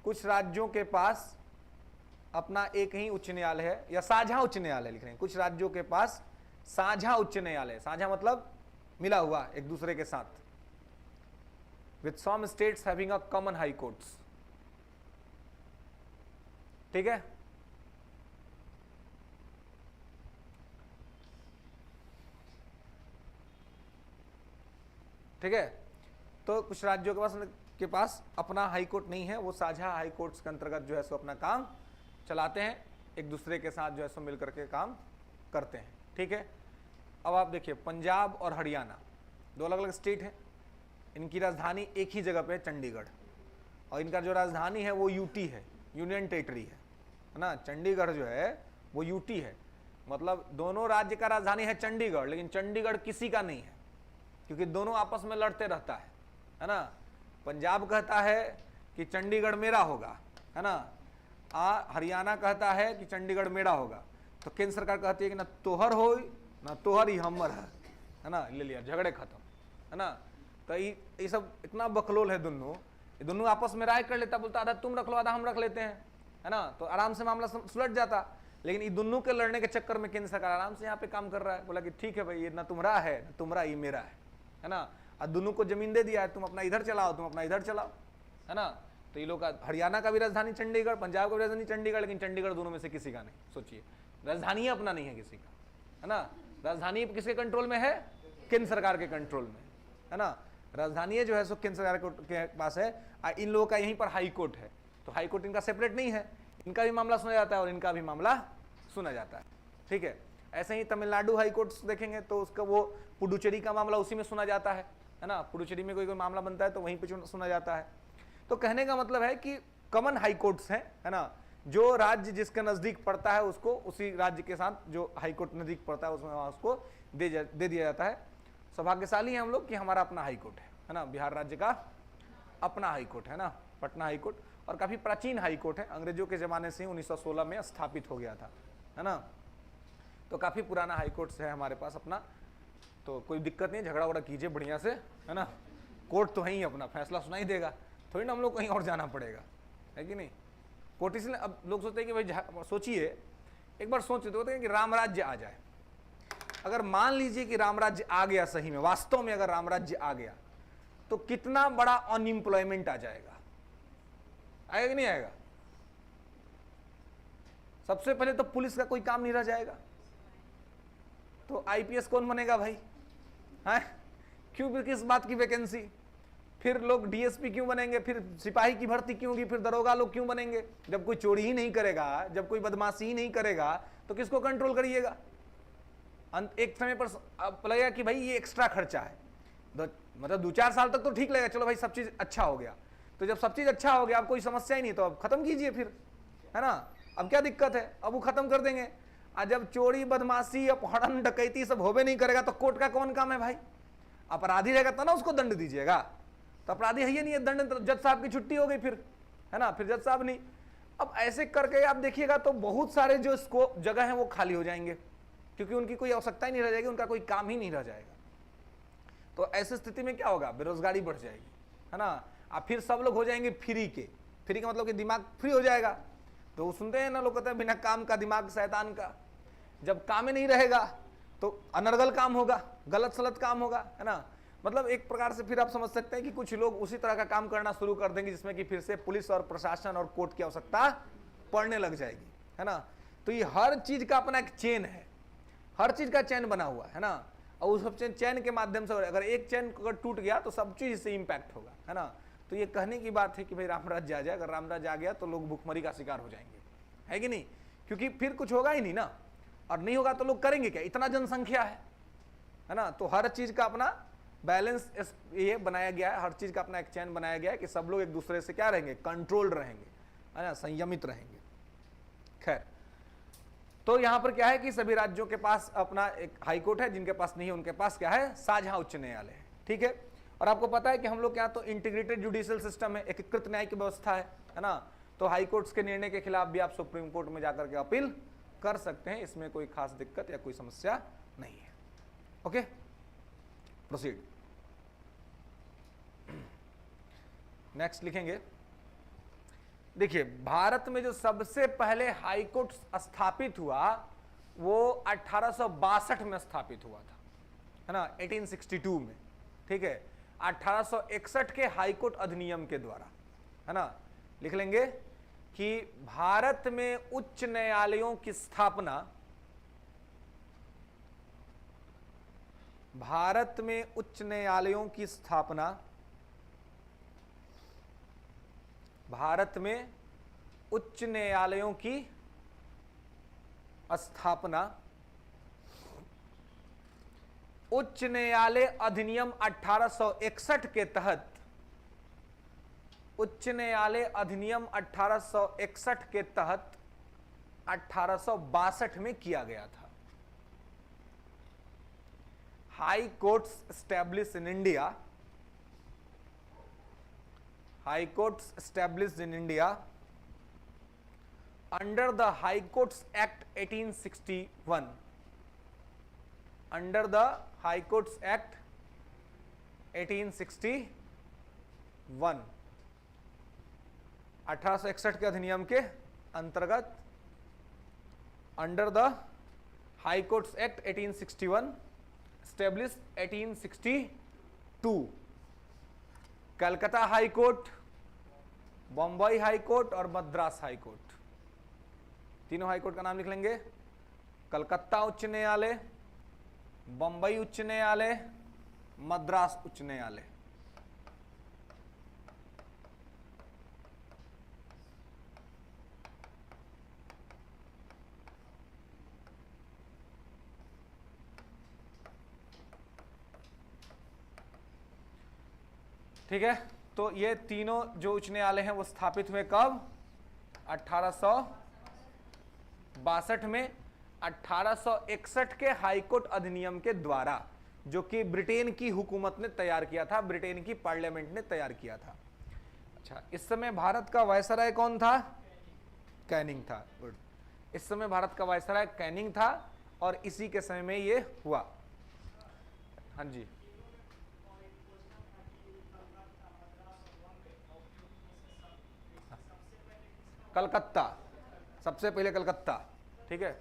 कुछ राज्यों के पास अपना एक ही उच्च न्यायालय है, या साझा उच्च न्यायालय लिख रहे हैं। कुछ राज्यों के पास साझा उच्च न्यायालय, साझा मतलब मिला हुआ एक दूसरे के साथ। With some states having a common high courts, ठीक है। ठीक है। तो कुछ राज्यों के पास अपना हाई कोर्ट नहीं है, वो साझा हाई कोर्ट्स के अंतर्गत जो है सो अपना काम चलाते हैं, एक दूसरे के साथ जो है सो मिलकर के काम करते हैं, ठीक है। अब आप देखिए पंजाब और हरियाणा दो अलग अलग स्टेट हैं, इनकी राजधानी एक ही जगह पे है चंडीगढ़, और इनका जो राजधानी है वो यूटी है, यूनियन टेरिटरी है ना। चंडीगढ़ जो है वो यूटी है, मतलब दोनों राज्य का राजधानी है चंडीगढ़, लेकिन चंडीगढ़ किसी का नहीं है क्योंकि दोनों आपस में लड़ते रहता है ना। पंजाब कहता है कि चंडीगढ़ मेरा होगा, है ना, हरियाणा कहता है कि चंडीगढ़ मेरा होगा, तो केंद्र सरकार कहती है कि ना तोहर हो ना तोहर ही हमर है ना, ले लिया, झगड़े खत्म, है ना। तो ये सब इतना बकलोल है, दोनों आपस में राय कर लेता, बोलता आधा तुम रख लो आधा हम रख लेते हैं, है ना, तो आराम से मामला सुलझ जाता। लेकिन ये दोनों के लड़ने के चक्कर में केंद्र सरकार आराम से यहाँ पे काम कर रहा है, बोला कि ठीक है भाई ये ना तुम्हारा है ना तुम्हारा, ये मेरा है ना, और दोनों को जमीन दे दिया है, तुम अपना इधर चलाओ तुम अपना इधर चलाओ, है ना। तो ये लोग का हरियाणा का भी राजधानी चंडीगढ़, पंजाब का भी राजधानी चंडीगढ़, लेकिन चंडीगढ़ दोनों में से किसी का नहीं, सोचिए राजधानी अपना नहीं है किसी का, है ना। राजधानी किसके कंट्रोल में है? केंद्र सरकार के कंट्रोल में, है ना। राजधानी जो है सो केंद्र सरकार के पास है, इन लोगों का यहीं पर हाई कोर्ट है, तो हाई कोर्ट इनका सेपरेट नहीं है, इनका भी मामला सुना जाता है और इनका भी मामला सुना जाता है, ठीक है। ऐसे ही तमिलनाडु हाई कोर्ट देखेंगे तो उसका वो पुडुचेरी का मामला उसी में सुना जाता है ना, पुडुचेरी में कोई मामला बनता है तो वहीं पे सुना जाता है। तो कहने का मतलब है कि कॉमन हाई कोर्ट्स हैं, है ना, जो राज्य जिसके नजदीक पड़ता है उसको उसी राज्य के साथ जो हाई कोर्ट नजदीक पड़ता है उसमें उसको दे दिया जाता है। सौभाग्यशाली हैं हम लोग कि हमारा अपना हाई कोर्ट है ना, बिहार राज्य का अपना हाई कोर्ट है ना, पटना हाई कोर्ट, और काफी प्राचीन हाई कोर्ट है, अंग्रेजों के जमाने से 1916 में स्थापित हो गया था, है ना। तो काफी पुराना हाई कोर्ट है हमारे पास अपना, तो कोई दिक्कत नहीं, झगड़ा वगड़ा कीजिए बढ़िया से, है ना, कोर्ट तो है ही अपना, फैसला सुनाई देगा, थोड़ी ना हम लोग कहीं और जाना पड़ेगा, है कि नहीं। कोर्ट इसलिए अब लोग सोचते हैं कि भाई सोचिए, एक बार सोच होते हैं कि राम राज्य आ जाए, अगर मान लीजिए कि राम राज्य आ गया, सही में वास्तव में अगर राम राज्य आ गया तो कितना बड़ा अनएम्प्लॉयमेंट आ जाएगा, आएगा कि नहीं आएगा। सबसे पहले तो पुलिस का कोई काम नहीं रह जाएगा, तो आईपीएस कौन बनेगा भाई, है क्यों, फिर किस बात की वैकेंसी, फिर लोग डीएसपी क्यों बनेंगे, फिर सिपाही की भर्ती क्यों होगी, फिर दरोगा लोग क्यों बनेंगे। जब कोई चोरी ही नहीं करेगा, जब कोई बदमाशी ही नहीं करेगा तो किसको कंट्रोल करिएगा। एक समय पर अब लगेगा कि भाई ये एक्स्ट्रा खर्चा है, मतलब 2-4 साल तक तो ठीक लगेगा, चलो भाई सब चीज अच्छा हो गया, तो जब सब चीज अच्छा हो गया अब कोई समस्या ही नहीं, तो अब खत्म कीजिए फिर, है ना, अब क्या दिक्कत है, अब वो खत्म कर देंगे। और जब चोरी बदमाशी अपहरण डकैती सब होबे नहीं करेगा तो कोर्ट का कौन काम है भाई, अपराधी रहेगा तो ना उसको दंड दीजिएगा, तो अपराधी है ही नहीं है, दंड तो जज साहब की छुट्टी हो गई फिर, है ना, फिर जज साहब नहीं। अब ऐसे करके आप देखिएगा तो बहुत सारे जो स्कोप जगह है वो खाली हो जाएंगे, क्योंकि उनकी कोई आवश्यकता ही नहीं रह जाएगी, उनका कोई काम ही नहीं रह जाएगा। तो ऐसी स्थिति में क्या होगा, बेरोजगारी बढ़ जाएगी, है ना, अब फिर सब लोग हो जाएंगे फ्री का मतलब कि दिमाग फ्री हो जाएगा। तो वो सुनते हैं ना लोग कहते हैं बिना काम का दिमाग शैतान का, जब काम ही नहीं रहेगा तो अनर्गल काम होगा, गलत सलत काम होगा, है ना। मतलब एक प्रकार से फिर आप समझ सकते हैं कि कुछ लोग उसी तरह का काम करना शुरू कर देंगे जिसमें कि फिर से पुलिस और प्रशासन और कोर्ट की आवश्यकता पड़ने लग जाएगी, है ना। तो ये हर चीज का अपना एक चेन है, हर चीज का चैन बना हुआ है ना, और उस सब चैन के माध्यम से अगर एक चैन अगर टूट गया तो सब चीज इससे इंपैक्ट होगा, है ना। तो ये कहने की बात है कि भाई राम राज्य आ जाए, अगर राम राज्य आ गया तो लोग भूखमरी का शिकार हो जाएंगे, है कि नहीं, क्योंकि फिर कुछ होगा ही नहीं ना, और नहीं होगा तो लोग करेंगे क्या, इतना जनसंख्या है ना। तो हर चीज का अपना बैलेंस ये बनाया गया है, हर चीज का अपना एक चैन बनाया गया है कि सब लोग एक दूसरे से क्या रहेंगे, कंट्रोल्ड रहेंगे, है ना, संयमित रहेंगे। खैर, तो यहां पर क्या है कि सभी राज्यों के पास अपना एक हाई कोर्ट है, जिनके पास नहीं है उनके पास क्या है, साझा उच्च न्यायालय है, ठीक है। और आपको पता है कि हम लोग क्या तो इंटीग्रेटेड जुडिशियल सिस्टम है, एकीकृत न्याय की व्यवस्था है ना। तो हाई कोर्ट्स के निर्णय के खिलाफ भी आप सुप्रीम कोर्ट में जाकर के अपील कर सकते हैं, इसमें कोई खास दिक्कत या कोई समस्या नहीं है। Okay, proceed. नेक्स्ट लिखेंगे, देखिए भारत में जो सबसे पहले हाई कोर्ट स्थापित हुआ वो 1862 में स्थापित हुआ था, है ना, 1862 में, ठीक है, 1861 के हाई कोर्ट अधिनियम के द्वारा, है ना। लिख लेंगे कि भारत में उच्च न्यायालयों की स्थापना भारत में उच्च न्यायालयों की स्थापना, भारत में उच्च न्यायालयों की स्थापना उच्च न्यायालय अधिनियम 1861 के तहत, उच्च न्यायालय अधिनियम 1861 के तहत 1862 में किया गया था। High courts established in India, High Courts established in India under the High Courts Act 1861, under the High Courts Act 1861, 1861 के अधिनियम के अंतर्गत under the high courts act 1861 established 1862, Calcutta high court, Bombay high court और मद्रास हाई कोर्ट, तीनों high court का नाम लिख लेंगे। कलकत्ता उच्च न्यायालय, बम्बई उच्च न्यायालय, मद्रास उच्च न्यायालय। ठीक है, तो ये तीनों जो उच्च न्यायालय हैं वो स्थापित हुए कब? 1862 में, 1861 के हाईकोर्ट अधिनियम के द्वारा, जो कि ब्रिटेन की हुकूमत ने तैयार किया था, ब्रिटेन की पार्लियामेंट ने तैयार किया था। अच्छा, इस समय भारत का वायसराय कौन था? कैनिंग था। गुड, इस समय भारत का वायसराय कैनिंग था और इसी के समय में ये हुआ। हाँ जी, कलकत्ता, सबसे पहले कलकत्ता। ठीक है,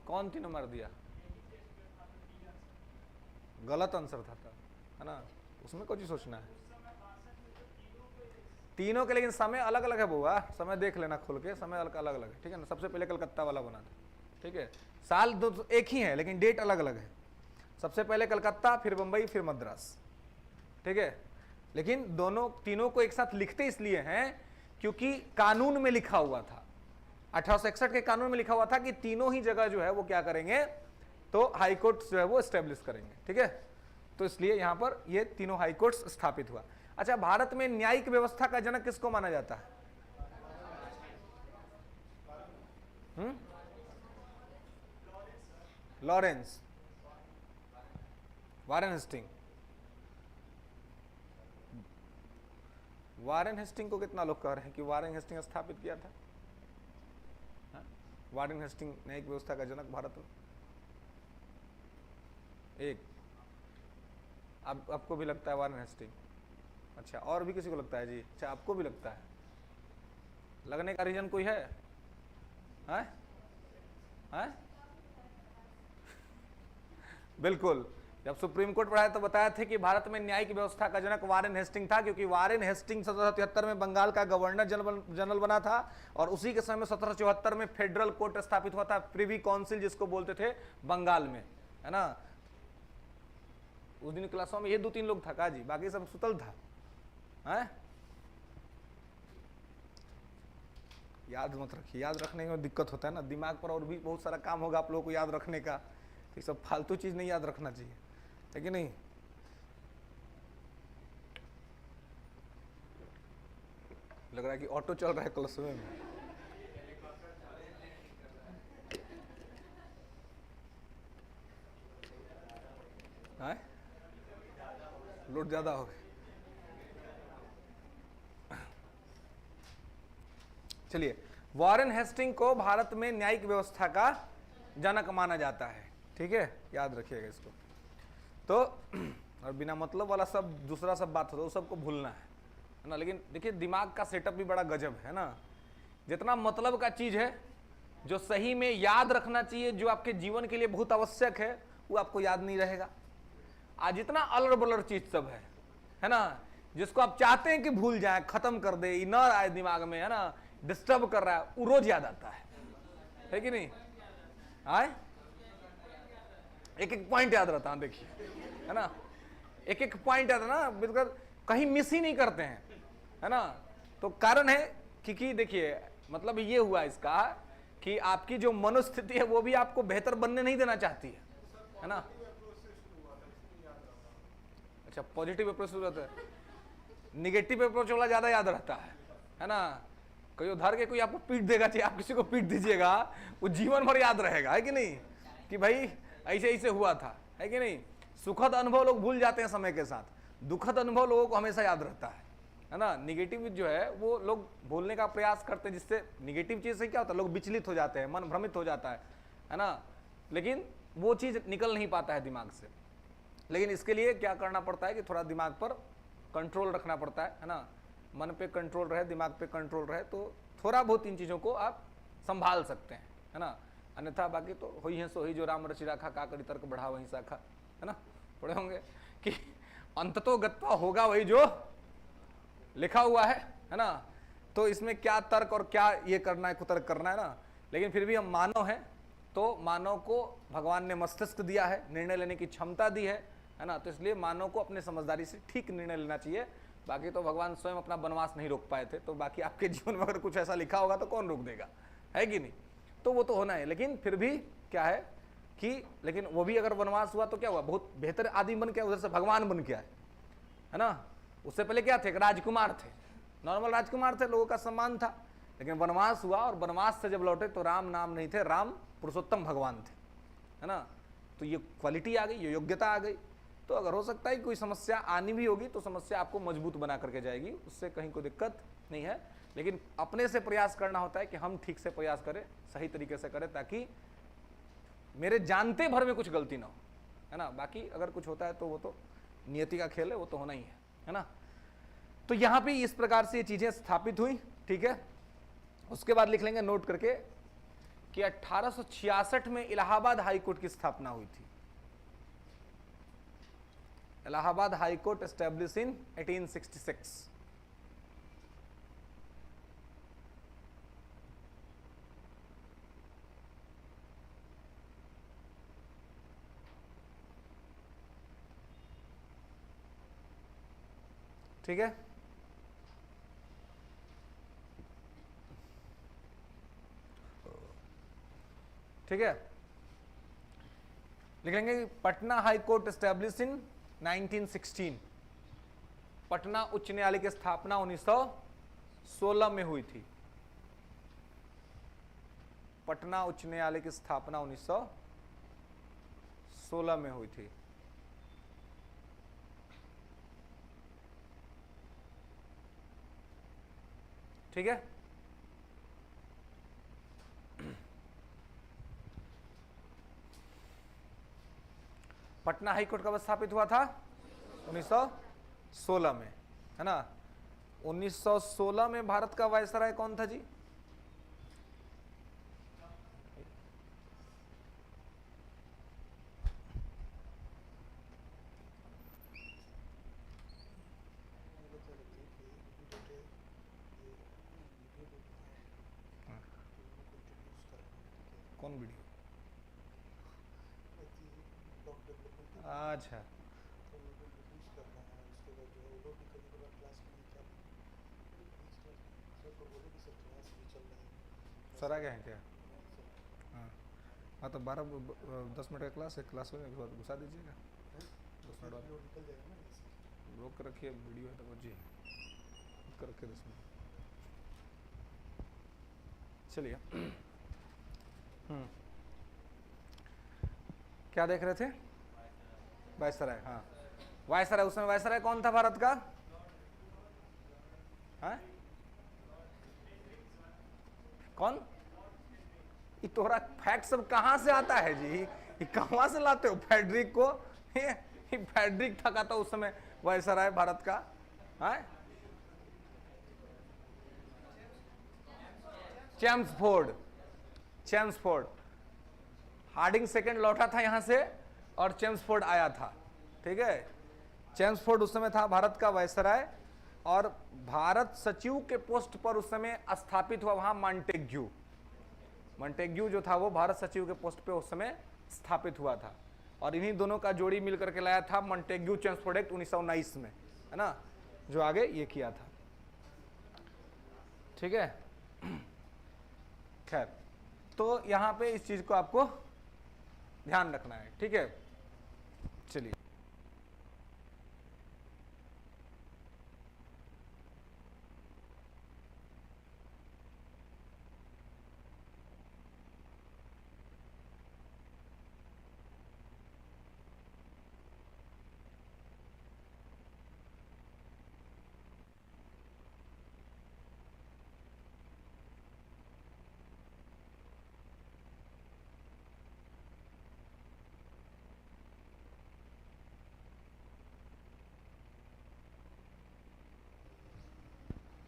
कौन तीनों मार दिया? गलत आंसर था, है ना, उसमें कुछ सोचना है। तीनों के लेकिन समय अलग अलग है बुआ, समय देख लेना खुल के, समय अलग अलग है। ठीक है ना, सबसे पहले कलकत्ता वाला बना था। ठीक है, साल दो एक ही है लेकिन डेट अलग अलग है। सबसे पहले कलकत्ता, फिर बंबई, फिर मद्रास। ठीक है, लेकिन दोनों तीनों को एक साथ लिखते इसलिए हैं क्योंकि कानून में लिखा हुआ था, 1861 के कानून में लिखा हुआ था कि तीनों ही जगह जो है वो क्या करेंगे, तो हाई कोर्ट जो है वो एस्टेब्लिश करेंगे। ठीक है, तो इसलिए यहां पर ये तीनों हाई कोर्ट्स स्थापित हुआ। अच्छा, भारत में न्यायिक व्यवस्था का जनक किसको माना जाता है? Lawrence, Warren Hastings. Warren Hastings को कितना लोग कह रहे हैं कि वारेन हेस्टिंग स्थापित किया था? हा? वारेन हेस्टिंग न्यायिक व्यवस्था का जनक भारत में। एक, अब आपको भी लगता है वारेन हेस्टिंग? अच्छा, और भी किसी को लगता है जी? अच्छा, आपको भी लगता है? लगने का रीजन कोई है? है? है? बिल्कुल, जब सुप्रीम कोर्ट पढ़ाया तो बताया थे कि भारत में न्यायिक व्यवस्था का जनक वारेन हेस्टिंग था, क्योंकि वारेन हेस्टिंग 1773 में बंगाल का गवर्नर जनरल बना था और उसी के समय में 1774 में फेडरल कोर्ट स्थापित हुआ था, प्रिवी काउंसिल जिसको बोलते थे बंगाल में, है ना। उस दिन क्लासों में ये 2-3 लोग था का जी, बाकी सब सुतल था। है? याद मत रखिए, याद रखने में दिक्कत होता है ना, दिमाग पर और भी बहुत सारा काम होगा आप लोगों को याद रखने का, ये सब फालतू चीज नहीं याद रखना चाहिए, है कि नहीं। लग रहा है कि ऑटो चल रहा है क्लास में। लोड ज्यादा हो गया। चलिए, वारेन हेस्टिंग को भारत में न्यायिक व्यवस्था का जनक माना जाता है। ठीक है, याद रखिएगा इसको। तो और बिना मतलब वाला सब दूसरा सब बात होता है, सबको भूलना है ना। लेकिन देखिए, दिमाग का सेटअप भी बड़ा गजब है ना। जितना मतलब का चीज है, जो सही में याद रखना चाहिए, जो आपके जीवन के लिए बहुत आवश्यक है, वो आपको याद नहीं रहेगा। आज जितना अलर बलर चीज सब है ना, जिसको आप चाहते हैं कि भूल जाए, खत्म कर दे, न आए दिमाग में, है ना, डिस्टर्ब कर रहा है, वो रोज याद आता है कि नहीं? आए एक एक पॉइंट याद रहता है, देखिए, है ना, एक एक पॉइंट याद है ना, बिल्कुल कहीं मिस ही नहीं करते हैं, है ना। तो कारण है क्योंकि देखिए मतलब ये हुआ इसका कि आपकी जो मनोस्थिति है वो भी आपको बेहतर बनने नहीं देना चाहती है ना। अच्छा, पॉजिटिव अप्रोच रहता है, निगेटिव अप्रोच वाला ज्यादा याद रहता है ना। कोई उधार के कोई आपको पीट देगा, चाहे आप किसी को पीट दीजिएगा, वो जीवन भर याद रहेगा, है कि नहीं, कि भाई ऐसे ऐसे हुआ था, है कि नहीं। सुखद अनुभव लोग भूल जाते हैं समय के साथ, दुखद अनुभव लोगों को हमेशा याद रहता है ना। निगेटिव जो है वो लोग भूलने का प्रयास करते हैं, जिससे निगेटिव चीज से क्या होता है, लोग विचलित हो जाते हैं, मन भ्रमित हो जाता है ना। लेकिन वो चीज निकल नहीं पाता है दिमाग से। लेकिन इसके लिए क्या करना पड़ता है कि थोड़ा दिमाग पर कंट्रोल रखना पड़ता है ना। मन पे कंट्रोल रहे, दिमाग पे कंट्रोल रहे, तो थोड़ा बहुत इन चीजों को आप संभाल सकते हैं, है ना। अन्यथा बाकी तो हुई है सो ही, जो राम रचि राखा, का करी तर्क बढ़ा वहीं शाखा, है ना। पढ़े होंगे कि अंततो गत्वा होगा वही जो लिखा हुआ है ना। तो इसमें क्या तर्क और क्या ये करना है, कुतर्क करना है ना। लेकिन फिर भी हम मानव हैं, तो मानव को भगवान ने मस्तिष्क दिया है, निर्णय लेने की क्षमता दी है ना। तो इसलिए मानव को अपने समझदारी से ठीक निर्णय लेना चाहिए। बाकी तो भगवान स्वयं अपना वनवास नहीं रोक पाए थे, तो बाकी आपके जीवन में अगर कुछ ऐसा लिखा होगा तो कौन रोक देगा, है कि नहीं। तो वो तो होना है, लेकिन फिर भी क्या है कि लेकिन वो भी अगर वनवास हुआ तो क्या हुआ, बहुत बेहतर आदमी बन के, उधर से भगवान बन के आए, है ना। उससे पहले क्या थे, राजकुमार थे, नॉर्मल राजकुमार थे, लोगों का सम्मान था। लेकिन वनवास हुआ और वनवास से जब लौटे तो राम नाम नहीं थे, राम पुरुषोत्तम भगवान थे, है ना। तो ये क्वालिटी आ गई, ये योग्यता आ गई। तो अगर हो सकता है कोई समस्या आनी भी होगी तो समस्या आपको मजबूत बना करके जाएगी, उससे कहीं कोई दिक्कत नहीं है। लेकिन अपने से प्रयास करना होता है कि हम ठीक से प्रयास करें, सही तरीके से करें, ताकि मेरे जानते भर में कुछ गलती ना हो, है ना। बाकी अगर कुछ होता है तो वो तो नियति का खेल है, वो तो होना ही है ना। तो यहां पे इस प्रकार से ये चीजें स्थापित हुई, ठीक है। उसके बाद लिख लेंगे नोट करके कि 1866 में इलाहाबाद हाईकोर्ट की स्थापना हुई थी। Allahabad high court establish in 1866। ठीक है, ठीक है। लिखेंगे Patna high court establish in 1916। Patna उच्च न्यायालय की स्थापना 1916 में हुई थी। पटना उच्च न्यायालय की स्थापना 1916 में हुई थी। ठीक है, पटना हाईकोर्ट कब स्थापित हुआ था, 1916 में, है ना। 1916 में भारत का वायसराय कौन था जी, कौन वीडियो, अच्छा सर आ गए हैं क्या, हाँ तो 10 मिनट का क्लास है, क्लास में घुसा दीजिएगा 10 मिनट बाद, रोक कर रखिए, वीडियो है तो बचिए कर रखिए 10 मिनट। चलिए क्या देख रहे थे, वायसराय, हाँ वायसराय। उस समय वायसराय कौन था भारत का, हाँ कौन, ये तोहरा फैक्ट सब कहां से आता है जी, ये कहां से लाते हो फ्रेडरिक को, ये फ्रेडरिक था तो उस समय वायसराय भारत का, हाँ चेम्सफोर्ड, चेम्सफोर्ड। हार्डिंग सेकंड लौटा था यहां से और चेम्सफोर्ड आया था, ठीक है। चेम्सफोर्ड उस समय था भारत का वायसराय, और भारत सचिव के पोस्ट पर उस समय स्थापित हुआ वहां मॉन्टेग्यू। मॉन्टेग्यू जो था वो भारत सचिव के पोस्ट पे उस समय स्थापित हुआ था। और इन्हीं दोनों का जोड़ी मिल करके लाया था मॉन्टेग्यू चेम्सफोर्ड एक्ट 1919 में, है ना, जो आगे ये किया था। ठीक है, खैर, तो यहां पे इस चीज को आपको ध्यान रखना है। ठीक है, चलिए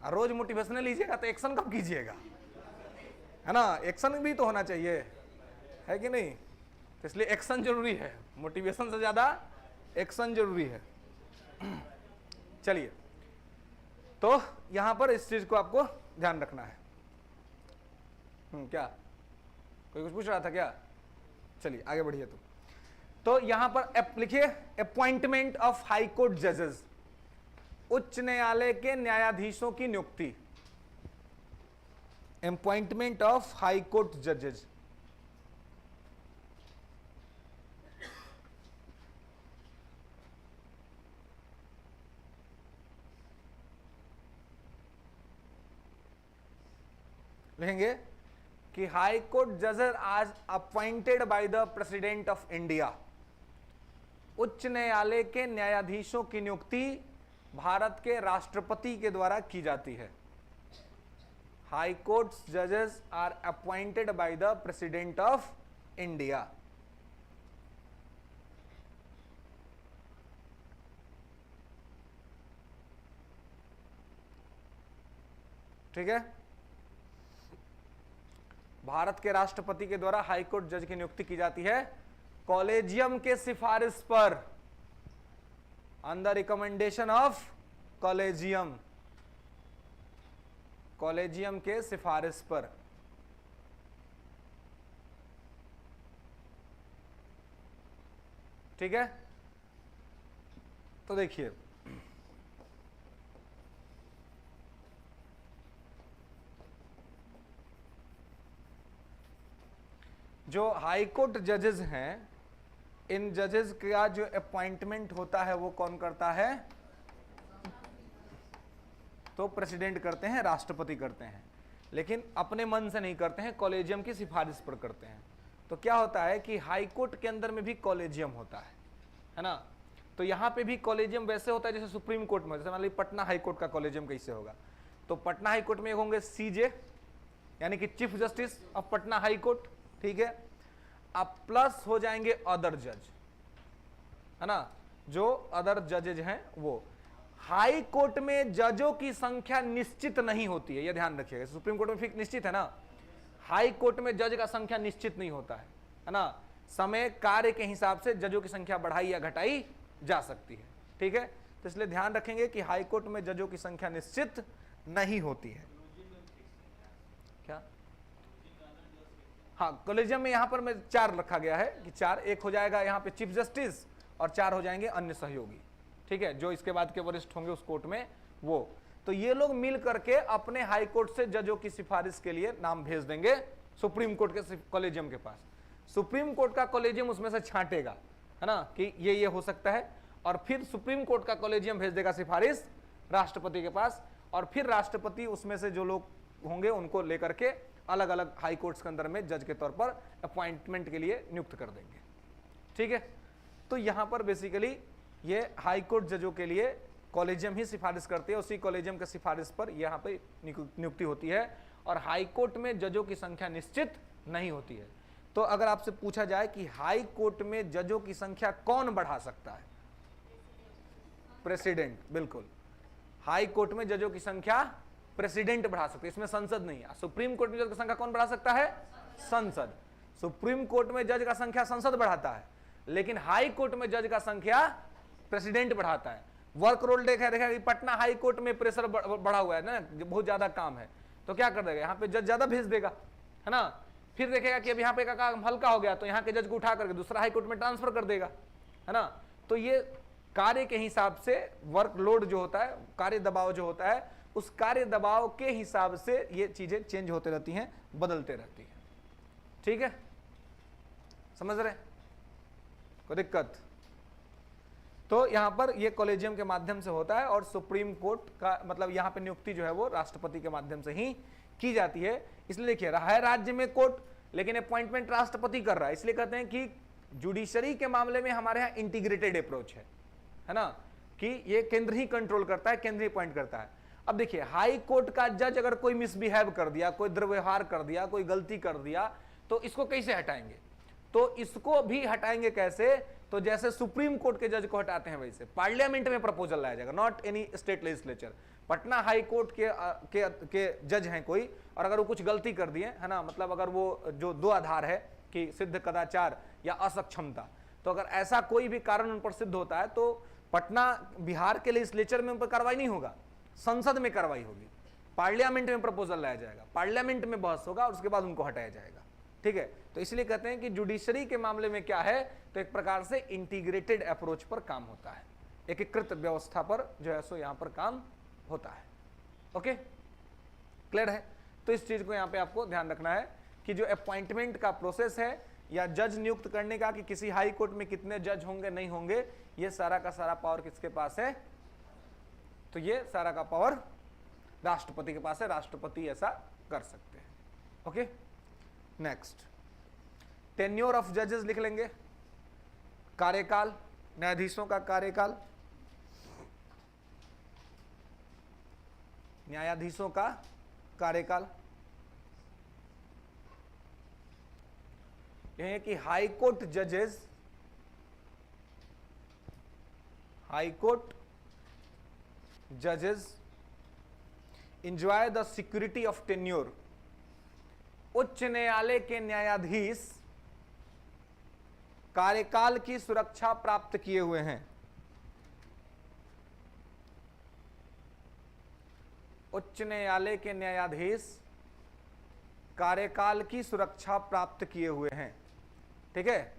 रोज मोटिवेशन लीजिएगा तो एक्शन कब कीजिएगा, है ना, एक्शन भी तो होना चाहिए, है कि नहीं। तो इसलिए एक्शन जरूरी है, मोटिवेशन से ज्यादा एक्शन जरूरी है। चलिए, तो यहां पर इस चीज को आपको ध्यान रखना है। क्या कोई कुछ पूछ रहा था क्या? चलिए आगे बढ़िए। तो यहां पर लिखिए अपॉइंटमेंट ऑफ हाई कोर्ट जजेस, उच्च न्यायालय के न्यायाधीशों की नियुक्ति, अपॉइंटमेंट ऑफ हाई कोर्ट जजेस। लिखेंगे कि हाई कोर्ट जजेस आज appointed by the president of India, उच्च न्यायालय के न्यायाधीशों की नियुक्ति भारत के राष्ट्रपति के द्वारा की जाती है। हाई कोर्ट जजेस are appointed by the president of India. ठीक है, भारत के राष्ट्रपति के द्वारा हाई कोर्ट जज की नियुक्ति की जाती है कॉलेजियम के सिफारिश पर, under recommendation of collegium, collegium के सिफारिश पर। ठीक है, तो देखिए जो हाई कोर्ट जजेस हैं, इन जजेस का जो अपॉइंटमेंट होता है वो कौन करता है? तो प्रेसिडेंट करते हैं, राष्ट्रपति करते हैं, लेकिन अपने मन से नहीं करते हैं, कॉलेजियम की सिफारिश पर करते हैं। तो क्या होता है कि हाई कोर्ट के अंदर में भी कॉलेजियम होता है ना। तो यहां पे भी कॉलेजियम वैसे होता है जैसे सुप्रीम कोर्ट में, जैसे मान लीजिए पटना हाई कोर्ट का कॉलेजियम कैसे होगा। तो पटना हाई कोर्ट में होंगे सीजे, यानी कि chief justice of Patna high court, ठीक है। अब प्लस हो जाएंगे अदर जज, है ना, जो अदर जजेज हैं वो। हाई कोर्ट में जजों की संख्या निश्चित नहीं होती है, यह ध्यान रखिएगा। सुप्रीम कोर्ट में फिक्स निश्चित है ना, हाई कोर्ट में जज का संख्या निश्चित नहीं होता है ना। समय कार्य के हिसाब से जजों की संख्या बढ़ाई या घटाई जा सकती है, ठीक है। तो इसलिए ध्यान रखेंगे कि हाई कोर्ट में जजों की संख्या निश्चित नहीं होती है। क्या? हाँ, कॉलेजियम में यहां पर में 4 रखा गया है कि 4, एक हो जाएगा यहाँ पे चीफ जस्टिस और 4 हो जाएंगे अन्य सहयोगी, ठीक है, जो इसके बाद के वरिष्ठ होंगे उस कोर्ट में वो। तो ये लोग मिल करके अपने हाई कोर्ट से जजों की सिफारिश के लिए नाम भेज देंगे सुप्रीम कोर्ट के कॉलेजियम के पास। सुप्रीम कोर्ट का कॉलेजियम उसमें से छांटेगा, है ना, कि ये हो सकता है, और फिर सुप्रीम कोर्ट का कॉलेजियम भेज देगा सिफारिश राष्ट्रपति के पास, और फिर राष्ट्रपति उसमें से जो लोग होंगे उनको लेकर के अलग अलग हाई कोर्ट्स के अंदर में जज के तौर पर अपॉइंटमेंट के लिए नियुक्त कर देंगे, ठीक है। तो यहां पर बेसिकली ये हाई कोर्ट जजों के लिए कॉलेजियम ही सिफारिश करती है, उसी कॉलेजियम के सिफारिश पर यहां पे नियुक्ति होती है, और हाई कोर्ट में जजों की संख्या निश्चित नहीं होती है। तो अगर आपसे पूछा जाए कि हाई कोर्ट में जजों की संख्या कौन बढ़ा सकता है? प्रेसिडेंट, बिल्कुल। हाई कोर्ट में जजों की संख्या प्रेसिडेंट बढ़ा सकते हैं, इसमें संसद नहीं है। सुप्रीम कोर्ट में जज की संख्या कौन बढ़ा सकता है? संसद। सुप्रीम कोर्ट में जज का संख्या संसद बढ़ाता है, लेकिन हाई कोर्ट में जज का संख्या प्रेसिडेंट बढ़ाता है। वर्कलोड देखा कि पटना हाई कोर्ट में प्रेशर बढ़ा हुआ है ना, बहुत ज्यादा काम है, तो क्या कर देगा, यहाँ पे जज ज्यादा भेज देगा, है ना। फिर देखेगा कि अब यहाँ पे का काम हल्का हो गया तो यहाँ के जज को उठा करके दूसरा हाई कोर्ट में ट्रांसफर कर देगा, है ना। तो ये कार्य के हिसाब से वर्कलोड जो होता है, कार्य दबाव जो होता है, उस कार्य दबाव के हिसाब से ये चीजें चेंज होते रहती हैं, बदलते रहती हैं। ठीक है, समझ रहे, कोई दिक्कत? तो यहां पर ये कॉलेजियम के माध्यम से होता है और सुप्रीम कोर्ट का मतलब यहां पे नियुक्ति जो है वो राष्ट्रपति के माध्यम से ही की जाती है। इसलिए देखिए, रहा है राज्य में कोर्ट, लेकिन अपॉइंटमेंट राष्ट्रपति कर रहा है। इसलिए कहते हैं कि जुडिशरी के मामले में हमारे यहाँ इंटीग्रेटेड अप्रोच है ना, कि ये केंद्र ही कंट्रोल करता है, केंद्र ही अपॉइंट करता है। अब देखिए, हाई कोर्ट का जज अगर कोई मिसबिहेव कर दिया, कोई दुर्व्यवहार कर दिया, कोई गलती कर दिया, तो इसको कैसे हटाएंगे? तो इसको भी हटाएंगे कैसे? तो जैसे सुप्रीम कोर्ट के जज को हटाते हैं वैसे पार्लियामेंट में प्रपोजल लाया जाएगा, not any state legislature. Patna high court के जज हैं कोई, और अगर वो कुछ गलती कर दिए, है ना, मतलब अगर वो जो दो आधार है कि सिद्ध कदाचार या असक्षमता, तो अगर ऐसा कोई भी कारण उन पर सिद्ध होता है तो पटना बिहार के लेजिस्लेचर में उन पर कार्रवाई नहीं होगा, संसद में कार्रवाई होगी, पार्लियामेंट में प्रपोजल लाया जाएगा, पार्लियामेंट में बहस होगा और उसके बाद उनको हटाया जाएगा। ठीक है, तो इसलिए कहते हैं कि जुडिशरी के मामले में क्या है, तो एक प्रकार से इंटीग्रेटेड अप्रोच पर काम होता है, एकीकृत व्यवस्था पर जो है सो यहां पर काम होता है। ओके, क्लियर है? तो इस चीज को यहां पे आपको ध्यान रखना है कि जो अपॉइंटमेंट का प्रोसेस है या जज नियुक्त करने का, कि किसी हाई कोर्ट में कितने जज होंगे नहीं होंगे, ये सारा का सारा पावर किसके पास है? तो ये सारा का पावर राष्ट्रपति के पास है, राष्ट्रपति ऐसा कर सकते हैं। ओके, नेक्स्ट, टेन्योर ऑफ जजेस लिख लेंगे, कार्यकाल, न्यायाधीशों का कार्यकाल, न्यायाधीशों का कार्यकाल। यह है कि हाई कोर्ट जजेस enjoy the security of tenure. उच्च न्यायालय के न्यायाधीश कार्यकाल की सुरक्षा प्राप्त किए हुए हैं। उच्च न्यायालय के न्यायाधीश कार्यकाल की सुरक्षा प्राप्त किए हुए हैं। ठीक है,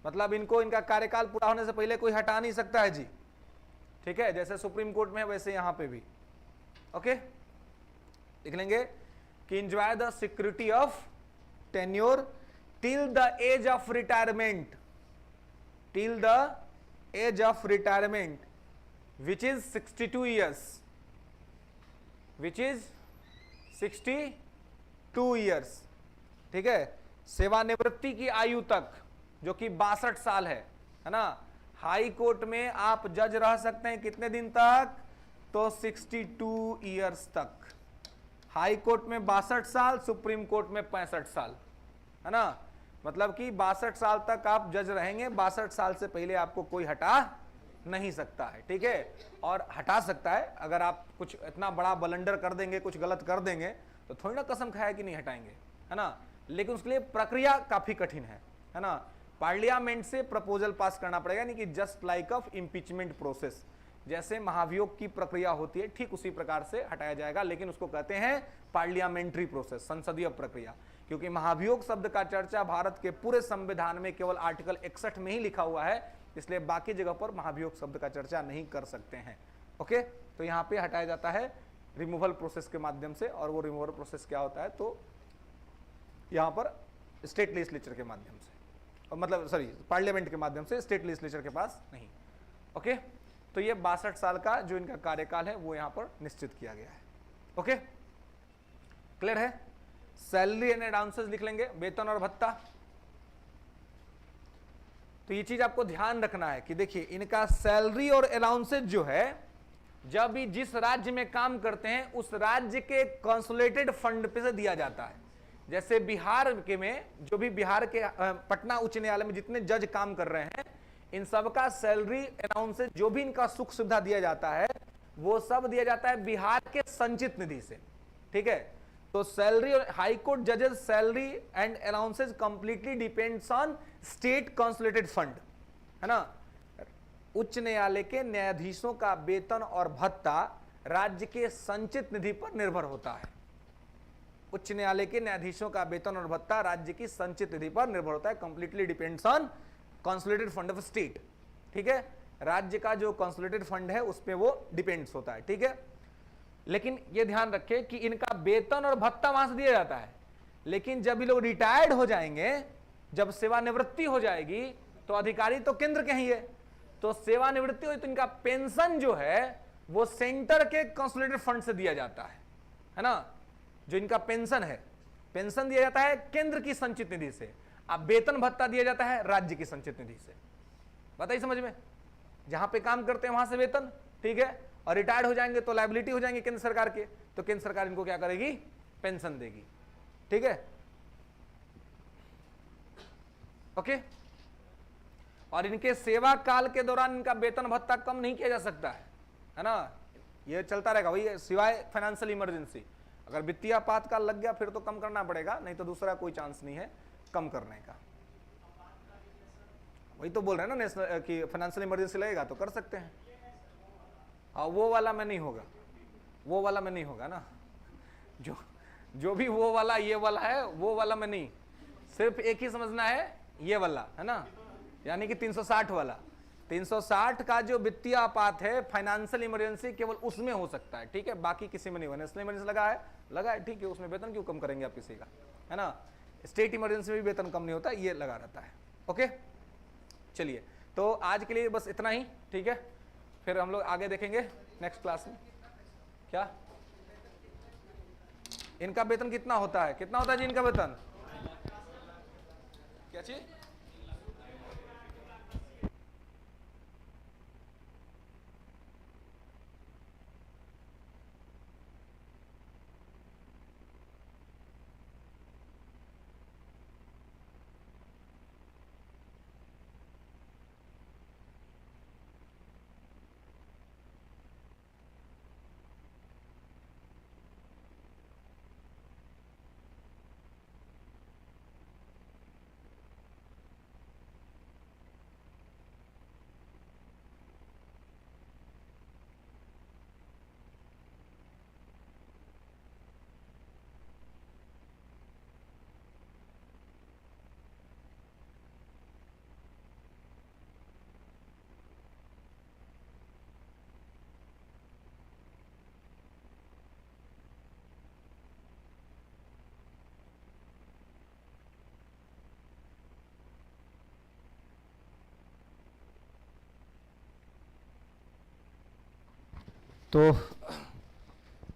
मतलब इनको इनका कार्यकाल पूरा होने से पहले कोई हटा नहीं सकता है जी। ठीक है, जैसे सुप्रीम कोर्ट में है वैसे यहां पे भी। ओके, लिख लेंगे कि enjoy the security of tenure till the age of retirement, which is 62 years, ठीक है, सेवानिवृत्ति की आयु तक, जो कि 62 साल है ना। हाई कोर्ट में आप जज रह सकते हैं कितने दिन तक? तो 62 ईयर्स तक। हाई कोर्ट में 62 साल, सुप्रीम कोर्ट में 65 साल, है ना। मतलब कि 62 साल तक आप जज रहेंगे, 62 साल से पहले आपको कोई हटा नहीं सकता है। ठीक है, और हटा सकता है अगर आप कुछ इतना बड़ा बलंडर कर देंगे, कुछ गलत कर देंगे, तो थोड़ी ना कसम खाया कि नहीं हटाएंगे, है ना। लेकिन उसके लिए प्रक्रिया काफी कठिन है ना। पार्लियामेंट से प्रपोजल पास करना पड़ेगा, यानी कि just like of impeachment process, जैसे महाभियोग की प्रक्रिया होती है ठीक उसी प्रकार से हटाया जाएगा, लेकिन उसको कहते हैं पार्लियामेंट्री प्रोसेस, संसदीय प्रक्रिया। क्योंकि महाभियोग शब्द का चर्चा भारत के पूरे संविधान में केवल आर्टिकल 61 में ही लिखा हुआ है, इसलिए बाकी जगह पर महाभियोग शब्द का चर्चा नहीं कर सकते हैं। ओके, तो यहाँ पे हटाया जाता है रिमूवल प्रोसेस के माध्यम से, और वो रिमूवल प्रोसेस क्या होता है, तो यहाँ पर स्टेट लेजिस्लेचर के माध्यम से, मतलब सॉरी पार्लियामेंट के माध्यम से, स्टेट लेजिस्लेचर के पास नहीं। ओके, तो ये 62 साल का जो इनका कार्यकाल है वो यहां पर निश्चित किया गया है। ओके, क्लियर है? सैलरी एंड अलाउंसेस लिख लेंगे, वेतन और भत्ता। तो ये चीज आपको ध्यान रखना है कि देखिए, इनका सैलरी और अलाउंसेस जो है, जब भी जिस राज्य में काम करते हैं उस राज्य के कंसोलिडेटेड फंड पे से दिया जाता है। जैसे बिहार के में, जो भी बिहार के पटना उच्च न्यायालय में जितने जज काम कर रहे हैं, इन सबका सैलरी अलाउंसेस, जो भी इनका सुख सुविधा दिया जाता है, वो सब दिया जाता है बिहार के संचित निधि से। ठीक है, तो सैलरी और हाई कोर्ट जजेस salary and allowances completely depends on state consolidated fund, है ना। उच्च न्यायालय के न्यायाधीशों का वेतन और भत्ता राज्य के संचित निधि पर निर्भर होता है। उच्च न्यायालय के न्यायाधीशों का वेतन और भत्ता राज्य की संचित निधि पर निर्भर होता है, completely depends on consolidated fund of state. ठीक है, राज्य का जो कंसोलिडेटेड फंड है उस पे वो डिपेंड्स होता है। ठीक है, लेकिन ये ध्यान रखें कि इनका वेतन और भत्ता वहां से दिया जाता है, लेकिन जब ये लोग रिटायर्ड हो जाएंगे, जब सेवानिवृत्ति हो जाएगी, तो अधिकारी तो केंद्र के ही है, तो सेवानिवृत्ति हुई तो इनका पेंशन जो है वो सेंटर के कंसोलिडेटेड फंड से दिया जाता है ना। जो इनका पेंशन है, पेंशन दिया जाता है केंद्र की संचित निधि से, अब वेतन भत्ता दिया जाता है राज्य की संचित निधि से। बताइए समझ में, जहां पे काम करते हैं वहां से वेतन, ठीक है, और रिटायर्ड हो जाएंगे तो लायबिलिटी हो जाएंगे केंद्र सरकार के, तो केंद्र सरकार इनको क्या करेगी, पेंशन देगी। ठीक है, ओके। और इनके सेवा काल के दौरान इनका वेतन भत्ता कम नहीं किया जा सकता है ना, ये चलता रहेगा वही, सिवाय फाइनेंशियल इमरजेंसी। अगर वित्तीय आपातकाल लग गया फिर तो कम करना पड़ेगा, नहीं तो दूसरा कोई चांस नहीं है कम करने का। वही तो बोल रहे हैं ना नेशनल कि फाइनेंशियल इमरजेंसी लगेगा तो कर सकते हैं। हाँ, वो वाला में नहीं होगा, वो वाला में नहीं होगा ना, जो भी वो वाला ये वाला है, वो वाला में नहीं, सिर्फ एक ही समझना है, ये वाला है ना, यानी कि 360 वाला। 360 का जो वित्तीय आपात है, फाइनेंशियल इमरजेंसी, केवल उसमें हो सकता है। ठीक है, बाकी किसी में नहीं होगा। नेशनल इमरजेंसी लगा है, ठीक है, उसमें वेतन क्यों कम करेंगे आप किसी का, है ना। स्टेट इमरजेंसी में भी वेतन कम नहीं होता, ये लगा रहता है। ओके, चलिए, तो आज के लिए बस इतना ही। ठीक है, फिर हम लोग आगे देखेंगे नेक्स्ट क्लास में। क्या इनका वेतन कितना होता है, कितना होता है जी इनका वेतन, क्या चीज? तो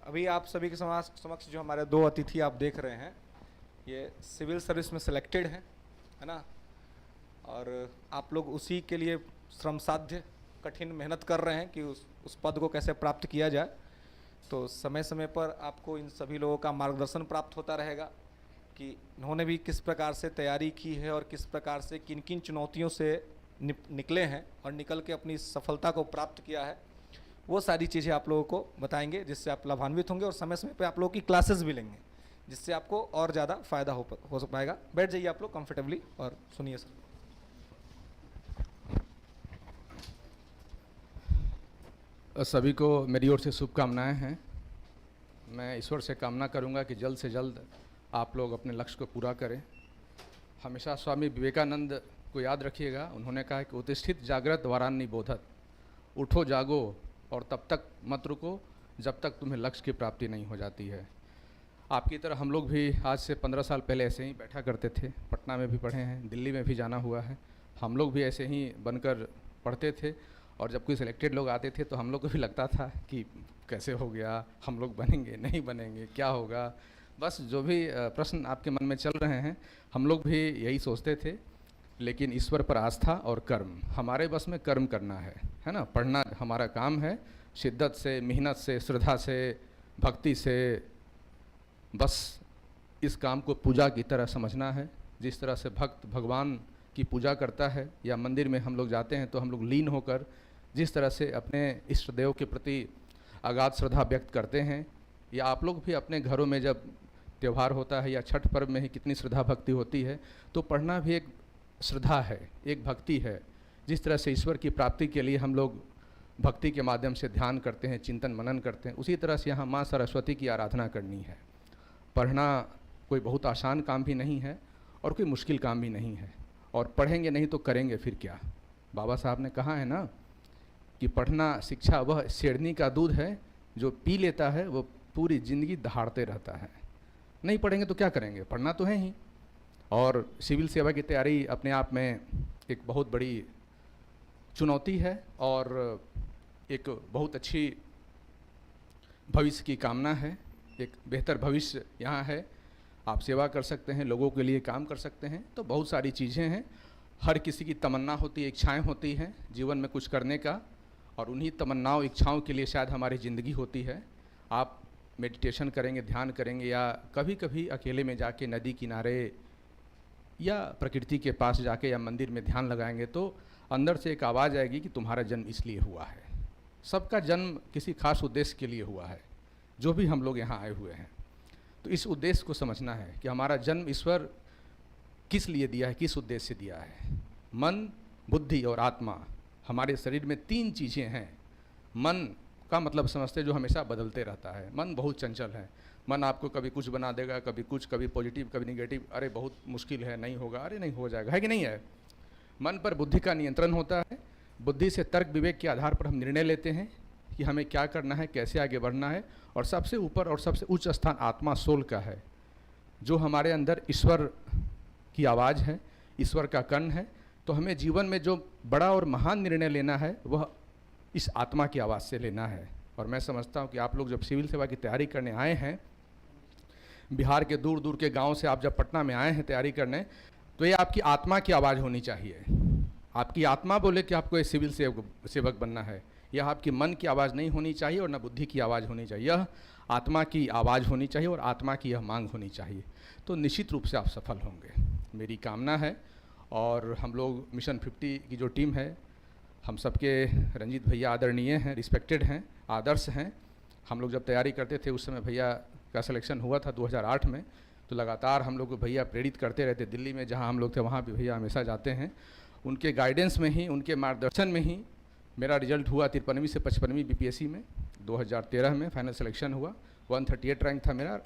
अभी आप सभी के समक्ष जो हमारे दो अतिथि आप देख रहे हैं, ये सिविल सर्विस में सिलेक्टेड हैं, है ना, और आप लोग उसी के लिए श्रम साध्य कठिन मेहनत कर रहे हैं कि उस पद को कैसे प्राप्त किया जाए। तो समय समय पर आपको इन सभी लोगों का मार्गदर्शन प्राप्त होता रहेगा कि इन्होंने भी किस प्रकार से तैयारी की है और किस प्रकार से किन किन चुनौतियों से निकले हैं और निकल के अपनी सफलता को प्राप्त किया है। वो सारी चीज़ें आप लोगों को बताएंगे, जिससे आप लाभान्वित होंगे, और समय समय पे आप लोगों की क्लासेस भी लेंगे, जिससे आपको और ज़्यादा फायदा हो पाएगा। बैठ जाइए आप लोग कंफर्टेबली और सुनिए सर। सभी को मेरी ओर से शुभकामनाएं हैं। मैं ईश्वर से कामना करूंगा कि जल्द से जल्द आप लोग अपने लक्ष्य को पूरा करें। हमेशा स्वामी विवेकानंद को याद रखिएगा, उन्होंने कहा कि उत्तिष्ठित जागृत वरान्नि बोधत, उठो जागो और तब तक मत रुको जब तक तुम्हें लक्ष्य की प्राप्ति नहीं हो जाती है। आपकी तरह हम लोग भी आज से 15 साल पहले ऐसे ही बैठा करते थे, पटना में भी पढ़े हैं, दिल्ली में भी जाना हुआ है। हम लोग भी ऐसे ही बनकर पढ़ते थे, और जब कोई सिलेक्टेड लोग आते थे तो हम लोग को भी लगता था कि कैसे हो गया, हम लोग बनेंगे नहीं बनेंगे, क्या होगा। बस जो भी प्रश्न आपके मन में चल रहे हैं, हम लोग भी यही सोचते थे। लेकिन ईश्वर पर आस्था और कर्म, हमारे बस में कर्म करना है ना। पढ़ना हमारा काम है, शिद्दत से, मेहनत से, श्रद्धा से, भक्ति से, बस इस काम को पूजा की तरह समझना है। जिस तरह से भक्त भगवान की पूजा करता है, या मंदिर में हम लोग जाते हैं तो हम लोग लीन होकर जिस तरह से अपने इष्ट देव के प्रति अगाध श्रद्धा व्यक्त करते हैं, या आप लोग भी अपने घरों में जब त्यौहार होता है या छठ पर्व में ही कितनी श्रद्धा भक्ति होती है, तो पढ़ना भी एक श्रद्धा है, एक भक्ति है। जिस तरह से ईश्वर की प्राप्ति के लिए हम लोग भक्ति के माध्यम से ध्यान करते हैं, चिंतन मनन करते हैं, उसी तरह से यहाँ माँ सरस्वती की आराधना करनी है। पढ़ना कोई बहुत आसान काम भी नहीं है और कोई मुश्किल काम भी नहीं है, और पढ़ेंगे नहीं तो करेंगे फिर क्या। बाबा साहब ने कहा है ना कि पढ़ना शिक्षा वह शेरनी का दूध है, जो पी लेता है वो पूरी ज़िंदगी दहाड़ते रहता है। नहीं पढ़ेंगे तो क्या करेंगे, पढ़ना तो है ही। और सिविल सेवा की तैयारी अपने आप में एक बहुत बड़ी चुनौती है और एक बहुत अच्छी भविष्य की कामना है। एक बेहतर भविष्य यहाँ है, आप सेवा कर सकते हैं, लोगों के लिए काम कर सकते हैं। तो बहुत सारी चीज़ें हैं, हर किसी की तमन्ना होती है, इच्छाएं होती हैं जीवन में कुछ करने का, और उन्हीं तमन्नाओं इच्छाओं के लिए शायद हमारी ज़िंदगी होती है। आप मेडिटेशन करेंगे, ध्यान करेंगे, या कभी कभी अकेले में जाके नदी किनारे या प्रकृति के पास जाके या मंदिर में ध्यान लगाएंगे, तो अंदर से एक आवाज़ आएगी कि तुम्हारा जन्म इसलिए हुआ है। सबका जन्म किसी खास उद्देश्य के लिए हुआ है, जो भी हम लोग यहाँ आए हुए हैं। तो इस उद्देश्य को समझना है कि हमारा जन्म ईश्वर किस लिए दिया है, किस उद्देश्य से दिया है। मन, बुद्धि और आत्मा, हमारे शरीर में 3 चीज़ें हैं। मन का मतलब समझते हैं जो हमेशा बदलते रहता है। मन बहुत चंचल है, मन आपको कभी कुछ बना देगा, कभी कुछ, कभी पॉजिटिव, कभी निगेटिव। अरे बहुत मुश्किल है, नहीं होगा, अरे नहीं हो जाएगा, है कि नहीं है। मन पर बुद्धि का नियंत्रण होता है। बुद्धि से तर्क विवेक के आधार पर हम निर्णय लेते हैं कि हमें क्या करना है, कैसे आगे बढ़ना है। और सबसे ऊपर और सबसे उच्च स्थान आत्मा, सोल का है, जो हमारे अंदर ईश्वर की आवाज़ है, ईश्वर का कण है। तो हमें जीवन में जो बड़ा और महान निर्णय लेना है वह इस आत्मा की आवाज़ से लेना है। और मैं समझता हूँ कि आप लोग जब सिविल सेवा की तैयारी करने आए हैं, बिहार के दूर दूर के गांव से आप जब पटना में आए हैं तैयारी करने, तो ये आपकी आत्मा की आवाज़ होनी चाहिए। आपकी आत्मा बोले कि आपको ये सिविल सेवक बनना है। यह आपकी मन की आवाज़ नहीं होनी चाहिए और न बुद्धि की आवाज़ होनी चाहिए, यह आत्मा की आवाज़ होनी चाहिए और आत्मा की यह मांग होनी चाहिए। तो निश्चित रूप से आप सफल होंगे, मेरी कामना है। और हम लोग मिशन 50 की जो टीम है, हम सबके रंजीत भैया आदरणीय हैं, रिस्पेक्टेड हैं, आदर्श हैं। हम लोग जब तैयारी करते थे उस समय भैया का सिलेक्शन हुआ था 2008 में, तो लगातार हम लोग को भैया प्रेरित करते रहते। दिल्ली में जहाँ हम लोग थे वहाँ भी भैया हमेशा जाते हैं। उनके गाइडेंस में ही, उनके मार्गदर्शन में ही मेरा रिजल्ट हुआ 53वीं से 55वीं बीपीएससी में। 2013 में फाइनल सिलेक्शन हुआ, 138 रैंक था मेरा।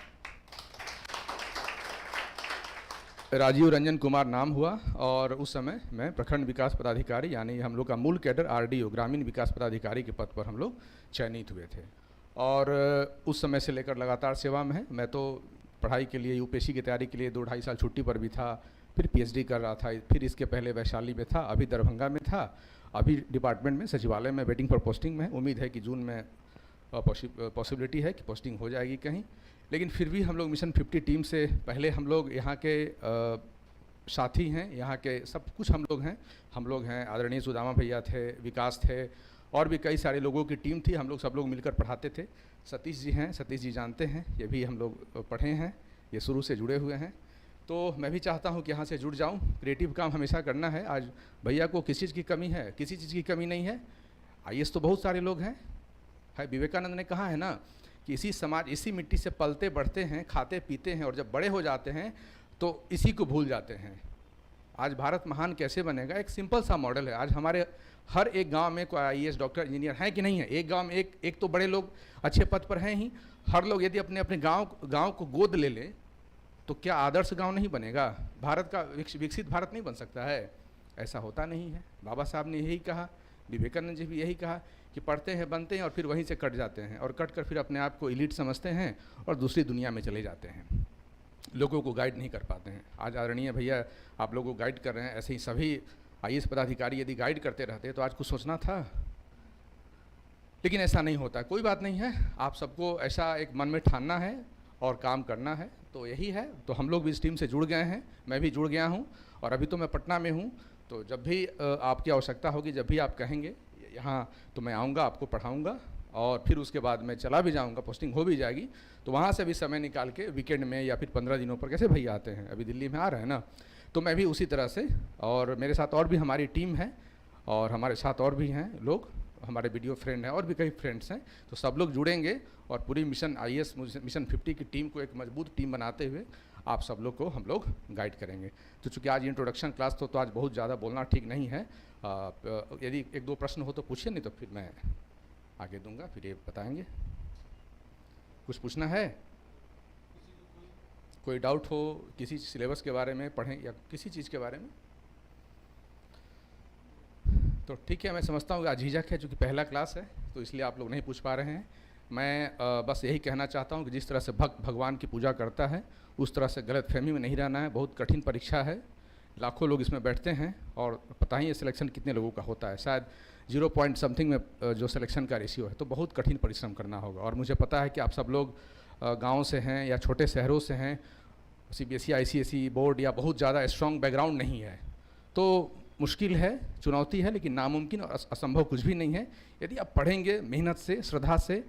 राजीव रंजन कुमार नाम हुआ, और उस समय मैं प्रखंड विकास पदाधिकारी, यानी हम लोग का मूल कैडर आरडीओ, ग्रामीण विकास पदाधिकारी के पद पर हम लोग चयनित हुए थे। और उस समय से लेकर लगातार सेवा में है। मैं तो पढ़ाई के लिए, यूपीएससी की तैयारी के लिए 2-2.5 साल छुट्टी पर भी था, फिर पीएचडी कर रहा था, फिर इसके पहले वैशाली में था, अभी दरभंगा में था, अभी डिपार्टमेंट में सचिवालय में वेटिंग फॉर पोस्टिंग में। उम्मीद है कि जून में पॉसिबिलिटी है कि पोस्टिंग हो जाएगी कहीं। लेकिन फिर भी हम लोग मिशन 50 टीम से पहले हम लोग यहाँ के साथी हैं, यहाँ के सब कुछ हम लोग हैं। आदरणीय सुदामा भैया थे, विकास थे, और भी कई सारे लोगों की टीम थी। हम लोग सब लोग मिलकर पढ़ाते थे। सतीश जी हैं, सतीश जी जानते हैं, ये भी हम लोग पढ़े हैं, ये शुरू से जुड़े हुए हैं। तो मैं भी चाहता हूँ कि यहाँ से जुड़ जाऊँ। क्रिएटिव काम हमेशा करना है। आज भैया को किसी चीज़ की कमी है, किसी चीज़ की कमी नहीं है। आईएएस तो बहुत सारे लोग हैं। विवेकानंद ने कहा है ना कि इसी समाज, इसी मिट्टी से पलते बढ़ते हैं, खाते पीते हैं, और जब बड़े हो जाते हैं तो इसी को भूल जाते हैं। आज भारत महान कैसे बनेगा, एक सिंपल सा मॉडल है। आज हमारे हर एक गांव में कोई आईएएस, डॉक्टर, इंजीनियर है कि नहीं है। एक गांव में एक तो बड़े लोग अच्छे पद पर हैं ही। हर लोग यदि अपने अपने गांव को गोद ले लें तो क्या आदर्श गांव नहीं बनेगा? भारत का विकसित भारत नहीं बन सकता है? ऐसा होता नहीं है। बाबा साहब ने यही कहा, विवेकानंद जी भी यही कहा कि पढ़ते हैं, बनते हैं और फिर वहीं से कट जाते हैं, और कट कर फिर अपने आप को एलीट समझते हैं और दूसरी दुनिया में चले जाते हैं, लोगों को गाइड नहीं कर पाते हैं। आज आदरणीय भैया आप लोगों को गाइड कर रहे हैं। ऐसे ही सभी आईएएस पदाधिकारी यदि गाइड करते रहते तो आज कुछ सोचना था, लेकिन ऐसा नहीं होता। कोई बात नहीं है, आप सबको ऐसा एक मन में ठानना है और काम करना है, तो यही है। तो हम लोग भी इस टीम से जुड़ गए हैं, मैं भी जुड़ गया हूँ, और अभी तो मैं पटना में हूँ। तो जब भी आपकी आवश्यकता होगी, जब भी आप कहेंगे यहाँ, तो मैं आऊँगा, आपको पढ़ाऊँगा, और फिर उसके बाद मैं चला भी जाऊँगा, पोस्टिंग हो भी जाएगी। तो वहाँ से भी समय निकाल के वीकेंड में या फिर 15 दिनों पर, कैसे भैया आते हैं, अभी दिल्ली में आ रहे हैं ना, तो मैं भी उसी तरह से, और मेरे साथ और भी हमारी टीम है, और हमारे साथ और भी हैं लोग, हमारे वीडियो फ्रेंड हैं और भी कई फ्रेंड्स हैं। तो सब लोग जुड़ेंगे और पूरी मिशन आईएएस मिशन 50 की टीम को एक मजबूत टीम बनाते हुए आप सब लोग को हम लोग गाइड करेंगे। तो चूँकि आज इंट्रोडक्शन क्लास तो आज बहुत ज़्यादा बोलना ठीक नहीं है। यदि 1-2 प्रश्न हो तो पूछिए, नहीं तो फिर मैं आगे दूंगा, फिर ये बताएंगे। कुछ पूछना है? कोई डाउट हो किसी सिलेबस के बारे में पढ़ें या किसी चीज़ के बारे में? तो ठीक है, मैं समझता हूँ कि आज झिझक है, चूँकि पहला क्लास है तो इसलिए आप लोग नहीं पूछ पा रहे हैं। मैं बस यही कहना चाहता हूँ कि जिस तरह से भक्त भगवान की पूजा करता है उस तरह से गलतफहमी में नहीं रहना है। बहुत कठिन परीक्षा है, लाखों लोग इसमें बैठते हैं और पता ही है सिलेक्शन कितने लोगों का होता है, शायद 0 पॉइंट समथिंग में जो सिलेक्शन का रेशियो है, तो बहुत कठिन परिश्रम करना होगा। और मुझे पता है कि आप सब लोग गाँव से हैं या छोटे शहरों से हैं, CBSE ICSE बोर्ड या बहुत ज़्यादा स्ट्रॉन्ग बैकग्राउंड नहीं है, तो मुश्किल है, चुनौती है, लेकिन नामुमकिन और असंभव कुछ भी नहीं है यदि आप पढ़ेंगे मेहनत से, श्रद्धा से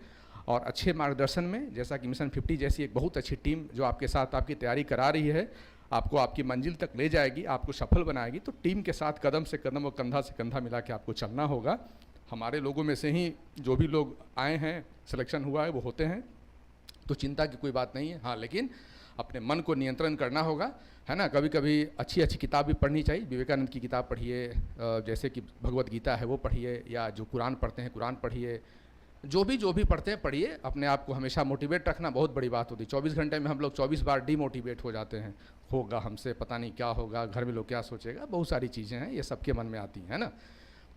और अच्छे मार्गदर्शन में। जैसा कि मिशन 50 जैसी एक बहुत अच्छी टीम जो आपके साथ आपकी तैयारी करा रही है, आपको आपकी मंजिल तक ले जाएगी, आपको सफल बनाएगी। तो टीम के साथ कदम से कदम और कंधा से कंधा मिला के आपको चलना होगा। हमारे लोगों में से ही जो भी लोग आए हैं, सिलेक्शन हुआ है, वो होते हैं, तो चिंता की कोई बात नहीं है। हाँ, लेकिन अपने मन को नियंत्रण करना होगा, है ना। कभी कभी अच्छी अच्छी किताब भी पढ़नी चाहिए। विवेकानंद की किताब पढ़िए, जैसे कि भगवत गीता है वो पढ़िए, या जो कुरान पढ़ते हैं कुरान पढ़िए, जो भी पढ़ते हैं पढ़िए। अपने आप को हमेशा मोटिवेट रखना बहुत बड़ी बात होती है। 24 घंटे में हम लोग 24 बार डीमोटिवेट हो जाते हैं, होगा हमसे, पता नहीं क्या होगा, घर में लोग क्या सोचेगा, बहुत सारी चीज़ें हैं, ये सबके मन में आती हैं, है ना।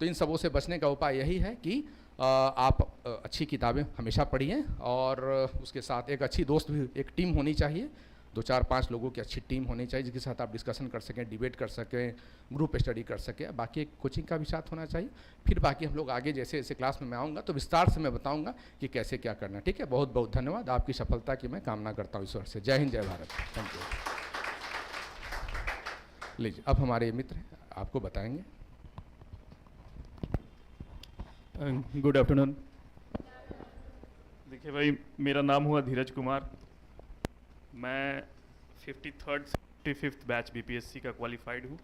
तो इन सबों से बचने का उपाय यही है कि आप अच्छी किताबें हमेशा पढ़िए और उसके साथ एक अच्छी दोस्त भी, एक टीम होनी चाहिए, 2-4-5 लोगों की अच्छी टीम होनी चाहिए जिसके साथ आप डिस्कशन कर सकें, डिबेट कर सकें, ग्रुप स्टडी कर सकें। बाकी एक कोचिंग का भी साथ होना चाहिए। फिर बाकी हम लोग आगे जैसे जैसे क्लास में मैं आऊँगा तो विस्तार से मैं बताऊँगा कि कैसे क्या करना है। ठीक है, बहुत बहुत धन्यवाद। आपकी सफलता की मैं कामना करता हूँ ईश्वर से। जय हिंद, जय भारत। Thank you. लीजिए, अब हमारे मित्र आपको बताएंगे। Good afternoon. देखिए भाई, मेरा नाम हुआ धीरज कुमार। मैं 53rd 55th बैच BPSC का क्वालिफाइड हूँ।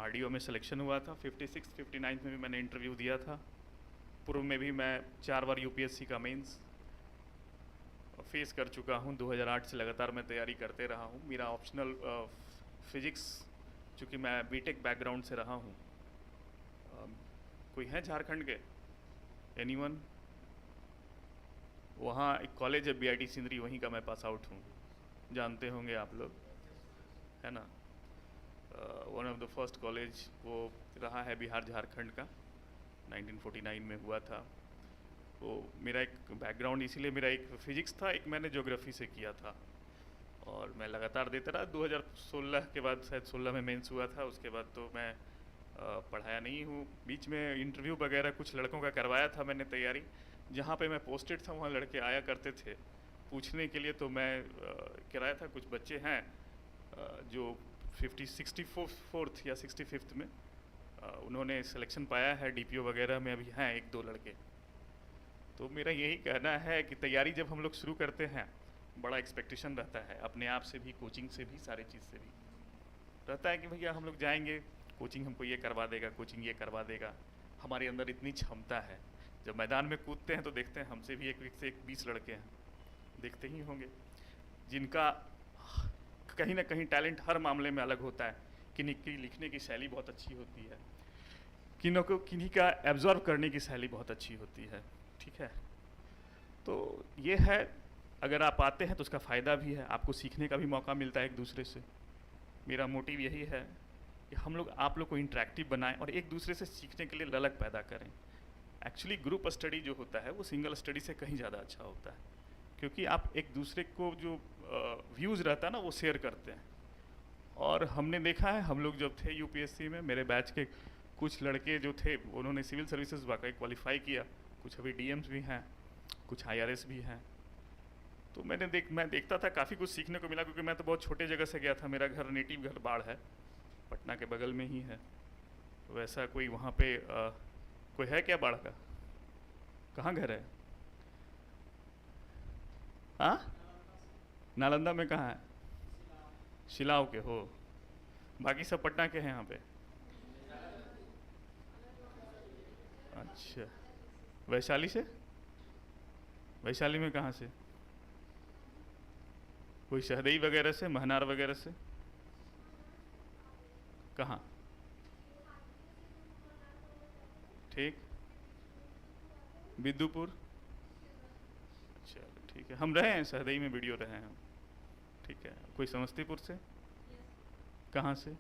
RDO में सिलेक्शन हुआ था, 56 59 में भी मैंने इंटरव्यू दिया था। पूर्व में भी मैं 4 बार UPSC का मेंस फेस कर चुका हूँ। 2008 से लगातार मैं तैयारी करते रहा हूँ। मेरा ऑप्शनल फिजिक्स, चूँकि मैं बीटेक बैकग्राउंड से रहा हूँ। कोई है झारखंड के? एनीवन? वहाँ एक कॉलेज है BIT सिंदरी, वहीं का मैं पास आउट हूँ, जानते होंगे आप लोग, है ना। One of the first college वो रहा है बिहार झारखंड का, 1949 में हुआ था। तो मेरा एक बैकग्राउंड, इसीलिए मेरा एक फिजिक्स था, एक मैंने ज्योग्राफी से किया था और मैं लगातार देता रहा। 2016 के बाद, शायद 16 में मेंस हुआ था, उसके बाद तो मैं पढ़ाया नहीं हूँ। बीच में इंटरव्यू वगैरह कुछ लड़कों का करवाया था मैंने तैयारी, जहाँ पे मैं पोस्टेड था वहाँ लड़के आया करते थे पूछने के लिए, तो मैं कराया था। कुछ बच्चे हैं जो 64th या 65th में उन्होंने सिलेक्शन पाया है, DPO वगैरह में अभी हैं 1-2 लड़के। तो मेरा यही कहना है कि तैयारी जब हम लोग शुरू करते हैं, बड़ा एक्सपेक्टेशन रहता है अपने आप से भी, कोचिंग से भी, सारे चीज़ से भी रहता है कि भैया हम लोग जाएंगे, कोचिंग हमको ये करवा देगा, कोचिंग ये करवा देगा। हमारे अंदर इतनी क्षमता है, जब मैदान में कूदते हैं तो देखते हैं हमसे भी एक से एक 20 लड़के हैं, देखते ही होंगे, जिनका कहीं ना कहीं टैलेंट हर मामले में अलग होता है। किन्हीं की लिखने की शैली बहुत अच्छी होती है, किन्हीं का एब्जॉर्व करने की शैली बहुत अच्छी होती है। ठीक है, तो ये है, अगर आप आते हैं तो उसका फ़ायदा भी है, आपको सीखने का भी मौका मिलता है एक दूसरे से। मेरा मोटिव यही है कि हम लोग आप लोग को इंटरेक्टिव बनाएं और एक दूसरे से सीखने के लिए ललक पैदा करें। एक्चुअली ग्रुप स्टडी जो होता है वो सिंगल स्टडी से कहीं ज़्यादा अच्छा होता है, क्योंकि आप एक दूसरे को जो व्यूज़ रहता है ना वो शेयर करते हैं। और हमने देखा है, हम लोग जब थे UPSC में, मेरे बैच के कुछ लड़के जो थे उन्होंने सिविल सर्विसेज वाकई क्वालिफाई किया, कुछ अभी DMs भी हैं, कुछ IRS भी हैं। तो मैं देखता था, काफ़ी कुछ सीखने को मिला, क्योंकि मैं तो बहुत छोटे जगह से गया था। मेरा घर, नेटिव घर बाढ़ है, पटना के बगल में ही है। वैसा कोई वहाँ पे कोई है क्या बाढ़ का? कहाँ घर है? हाँ, नालंदा में कहाँ है? शिलाव के हो, बाकी सब पटना के हैं यहाँ पे। अच्छा, वैशाली से? वैशाली में कहाँ से? कोई शहदई वगैरह से, महनार वगैरह से? कहाँ? ठीक, बिद्दुपुर। चलो ठीक है, हम रहे हैं शहदई में, वीडियो रहे हैं हम। ठीक है, कोई समस्तीपुर से? कहाँ से?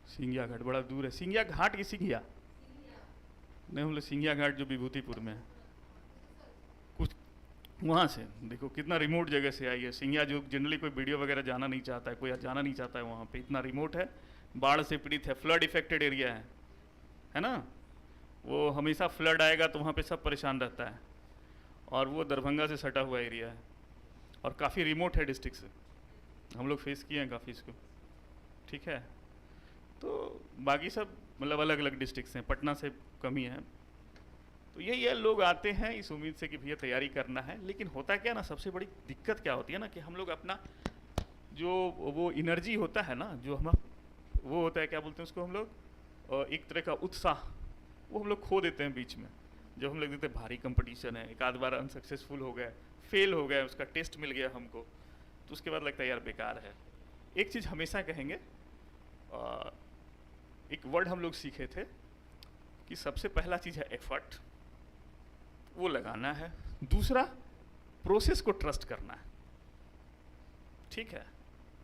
सिंघिया घाट बड़ा दूर है। सिंघिया घाट की सिंघिया नहीं, हम लोग सिंघिया घाट जो विभूतिपुर में है कुछ वहाँ से। देखो कितना रिमोट जगह से आई है सिंघिया, जो जनरली कोई वीडियो वगैरह जाना नहीं चाहता है, कोई जाना नहीं चाहता है वहाँ पे, इतना रिमोट है, बाढ़ से पीड़ित है, फ्लड इफेक्टेड एरिया है ना। वो हमेशा फ्लड आएगा तो वहाँ पे सब परेशान रहता है, और वो दरभंगा से सटा हुआ एरिया है और काफ़ी रिमोट है डिस्ट्रिक्ट से, हम लोग फेस किए हैं काफ़ी इसको, ठीक है। तो बाकी सब मतलब अलग अलग डिस्ट्रिक्ट हैं, पटना से कम ही है। तो यही है, लोग आते हैं इस उम्मीद से कि भैया तैयारी करना है, लेकिन होता क्या ना, सबसे बड़ी दिक्कत क्या होती है ना कि हम लोग अपना जो वो एनर्जी होता है ना, जो हम वो होता है क्या बोलते हैं उसको हम लोग, एक तरह का उत्साह, वो हम लोग खो देते हैं बीच में। जब हम लोग देखते हैं भारी कंपटीशन है, एक आध बार अनसक्सेसफुल हो गए, फेल हो गए, उसका टेस्ट मिल गया हमको, तो उसके बाद लगता है यार बेकार है। एक चीज़ हमेशा कहेंगे, एक वर्ड हम लोग सीखे थे कि सबसे पहला चीज़ है एफर्ट, वो लगाना है। दूसरा प्रोसेस को ट्रस्ट करना है, ठीक है।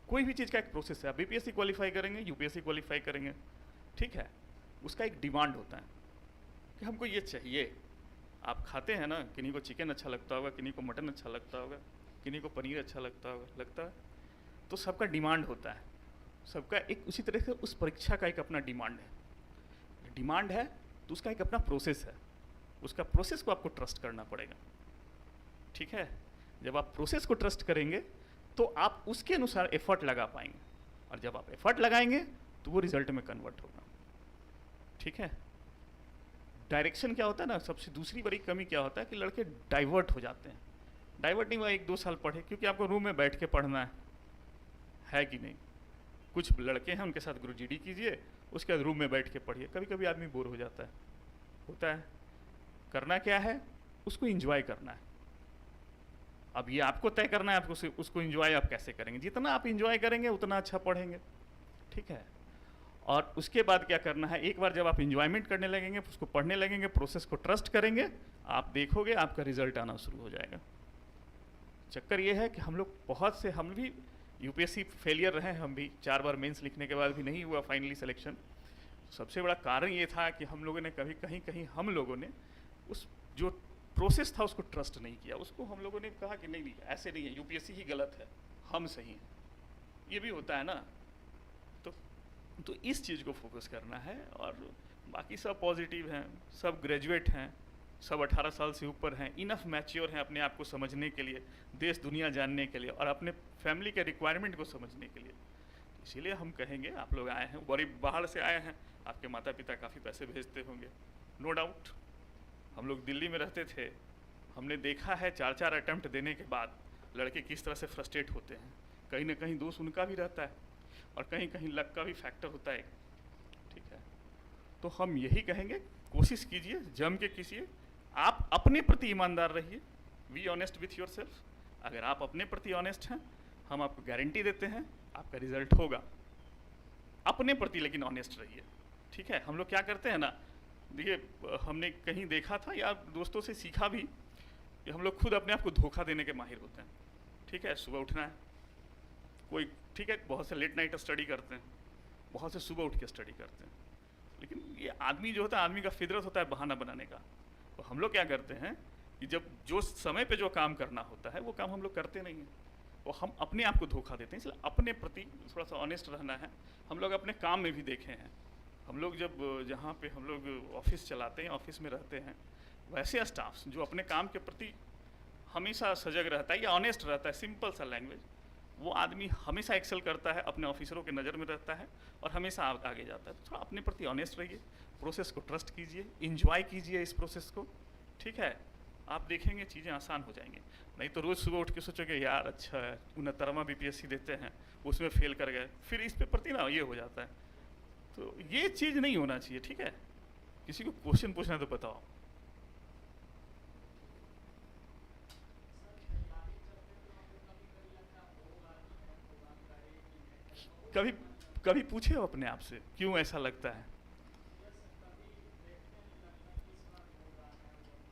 कोई भी चीज़ का एक प्रोसेस है, आप बीपीएससी क्वालिफाई करेंगे, यूपीएससी क्वालिफाई करेंगे, ठीक है, उसका एक डिमांड होता है कि हमको ये चाहिए। आप खाते हैं ना, किन्हीं को चिकन अच्छा लगता होगा, किन्हीं को मटन अच्छा लगता होगा, किन्हीं को पनीर अच्छा लगता है, तो सबका डिमांड होता है, सबका एक उसी तरह से उस परीक्षा का एक अपना डिमांड है, तो उसका एक अपना प्रोसेस है, उसका प्रोसेस को आपको ट्रस्ट करना पड़ेगा, ठीक है। जब आप प्रोसेस को ट्रस्ट करेंगे तो आप उसके अनुसार एफर्ट लगा पाएंगे, और जब आप एफर्ट लगाएंगे तो वो रिजल्ट में कन्वर्ट होगा, ठीक है। डायरेक्शन क्या होता है ना, सबसे दूसरी बड़ी कमी क्या होता है कि लड़के डाइवर्ट हो जाते हैं। डाइवर्ट नहीं हुआ 1-2 साल पढ़े, क्योंकि आपको रूम में बैठ के पढ़ना है कि नहीं। कुछ लड़के हैं उनके साथ गुरु जीडी कीजिए, उसके बाद रूम में बैठ के पढ़िए। कभी कभी आदमी बोर हो जाता है, होता है। करना क्या है, उसको एंजॉय करना है। अब ये आपको तय करना है, आपको उसको एंजॉय आप कैसे करेंगे। जितना आप एंजॉय करेंगे उतना अच्छा पढ़ेंगे, ठीक है। और उसके बाद क्या करना है, एक बार जब आप एंजॉयमेंट करने लगेंगे, उसको पढ़ने लगेंगे, प्रोसेस को ट्रस्ट करेंगे, आप देखोगे आपका रिजल्ट आना शुरू हो जाएगा। चक्कर ये है कि हम लोग बहुत से, हम भी यूपीएससी फेलियर रहे हैं, हम भी 4 बार मेंस लिखने के बाद भी नहीं हुआ फाइनली सिलेक्शन। सबसे बड़ा कारण ये था कि हम लोगों ने कभी कहीं हम लोगों ने उस जो प्रोसेस था उसको ट्रस्ट नहीं किया। उसको हम लोगों ने कहा कि नहीं ऐसे नहीं है, यूपीएससी ही गलत है, हम सही हैं। ये भी होता है ना, तो इस चीज़ को फोकस करना है। और बाकी सब पॉजिटिव हैं, सब ग्रेजुएट हैं, सब 18 साल से ऊपर हैं, इनफ मैच्योर हैं अपने आप को समझने के लिए, देश दुनिया जानने के लिए, और अपने फैमिली के रिक्वायरमेंट को समझने के लिए। इसीलिए हम कहेंगे आप लोग आए हैं, बड़ी बाहर से आए हैं, आपके माता पिता काफ़ी पैसे भेजते होंगे, नो डाउट। हम लोग दिल्ली में रहते थे, हमने देखा है 4-4 अटैम्प्ट देने के बाद लड़के किस तरह से फ्रस्ट्रेट होते हैं। कहीं ना कहीं दोष उनका भी रहता है, और कहीं कहीं लक का भी फैक्टर होता है, ठीक है। तो हम यही कहेंगे, कोशिश कीजिए, जम के कीजिए, आप अपने प्रति ईमानदार रहिए, be honest with your self. अगर आप अपने प्रति ऑनेस्ट हैं, हम आपको गारंटी देते हैं आपका रिजल्ट होगा। अपने प्रति लेकिन ऑनेस्ट रहिए, ठीक है। हम लोग क्या करते हैं ना, देखिए हमने कहीं देखा था या दोस्तों से सीखा भी कि हम लोग खुद अपने आप को धोखा देने के माहिर होते हैं, ठीक है। सुबह उठना है, कोई ठीक है, बहुत से लेट नाइट स्टडी करते हैं, बहुत से सुबह उठ के स्टडी करते हैं, लेकिन ये आदमी जो होता है, आदमी का फितरत होता है बहाना बनाने का। तो हम लोग क्या करते हैं कि जब जो समय पे जो काम करना होता है वो काम हम लोग करते नहीं हैं, और हम अपने आप को धोखा देते हैं। इसलिए अपने प्रति थोड़ा सा ऑनेस्ट रहना है। हम लोग अपने काम में भी देखे हैं, हम लोग जब जहाँ पे हम लोग ऑफिस चलाते हैं, ऑफिस में रहते हैं, वैसे स्टाफ्स जो अपने काम के प्रति हमेशा सजग रहता है या ऑनेस्ट रहता है, सिंपल सा लैंग्वेज, वो आदमी हमेशा एक्सेल करता है, अपने ऑफिसरों के नज़र में रहता है और हमेशा आगे जाता है। तो थोड़ा अपने प्रति ऑनेस्ट रहिए, प्रोसेस को ट्रस्ट कीजिए, इंजॉय कीजिए इस प्रोसेस को, ठीक है। आप देखेंगे चीज़ें आसान हो जाएंगी। नहीं तो रोज़ सुबह उठ के सोचोगे यार अच्छा है, 69वां बीपीएससी देते हैं, उसमें फेल कर गए, फिर इस पे प्रति ना ये हो जाता है। तो ये चीज़ नहीं होना चाहिए, ठीक है। किसी को क्वेश्चन पूछना तो बताओ। कभी पूछे हो अपने आप से क्यों ऐसा लगता है?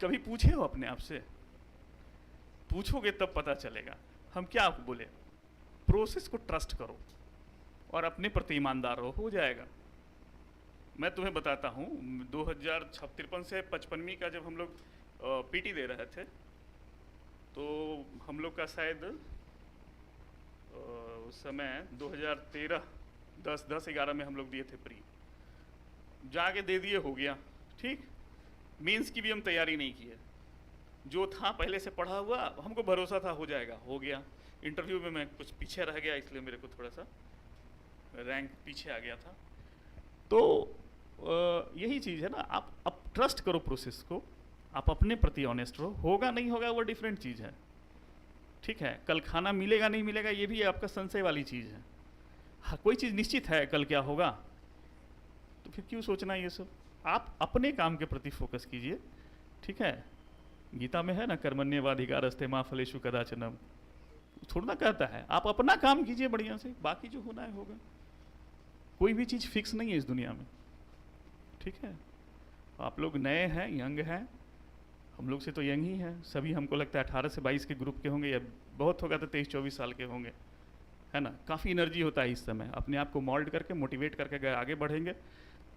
कभी पूछे हो अपने आप से? पूछोगे तब पता चलेगा। हम क्या बोले, प्रोसेस को ट्रस्ट करो और अपने प्रति ईमानदार रहो, हो जाएगा। मैं तुम्हें बताता हूँ, 2053 से 55वीं का जब हम लोग पीटी दे रहे थे, तो हम लोग का शायद उस समय 2013 10-11 में हम लोग दिए थे प्री, जाके दे दिए, हो गया ठीक। मेंस की भी हम तैयारी नहीं की है, जो था पहले से पढ़ा हुआ, हमको भरोसा था हो जाएगा, हो गया। इंटरव्यू में मैं कुछ पीछे रह गया, इसलिए मेरे को थोड़ा सा रैंक पीछे आ गया था। तो यही चीज़ है ना, आप अब ट्रस्ट करो प्रोसेस को, आप अपने प्रति ऑनेस्ट रहो, होगा नहीं होगा वो डिफरेंट चीज़ है, ठीक है। कल खाना मिलेगा नहीं मिलेगा ये भी आपका संशय वाली चीज़ है। हाँ, कोई चीज़ निश्चित है कल क्या होगा, तो फिर क्यों सोचना ये सब। आप अपने काम के प्रति फोकस कीजिए, ठीक है। गीता में है ना, कर्मण्येवाधिकारस्ते मा फलेषु कदाचन, थोड़ा ना कहता है, आप अपना काम कीजिए बढ़िया से, बाकी जो होना है होगा। कोई भी चीज़ फिक्स नहीं है इस दुनिया में, ठीक है। आप लोग नए हैं, यंग हैं, हम लोग से तो यंग ही हैं सभी, हमको लगता है 18 से 22 के ग्रुप के होंगे, या बहुत होगा तो 23-24 साल के होंगे, है ना। काफ़ी एनर्जी होता है इस समय, अपने आप को मोल्ड करके मोटिवेट करके आगे बढ़ेंगे,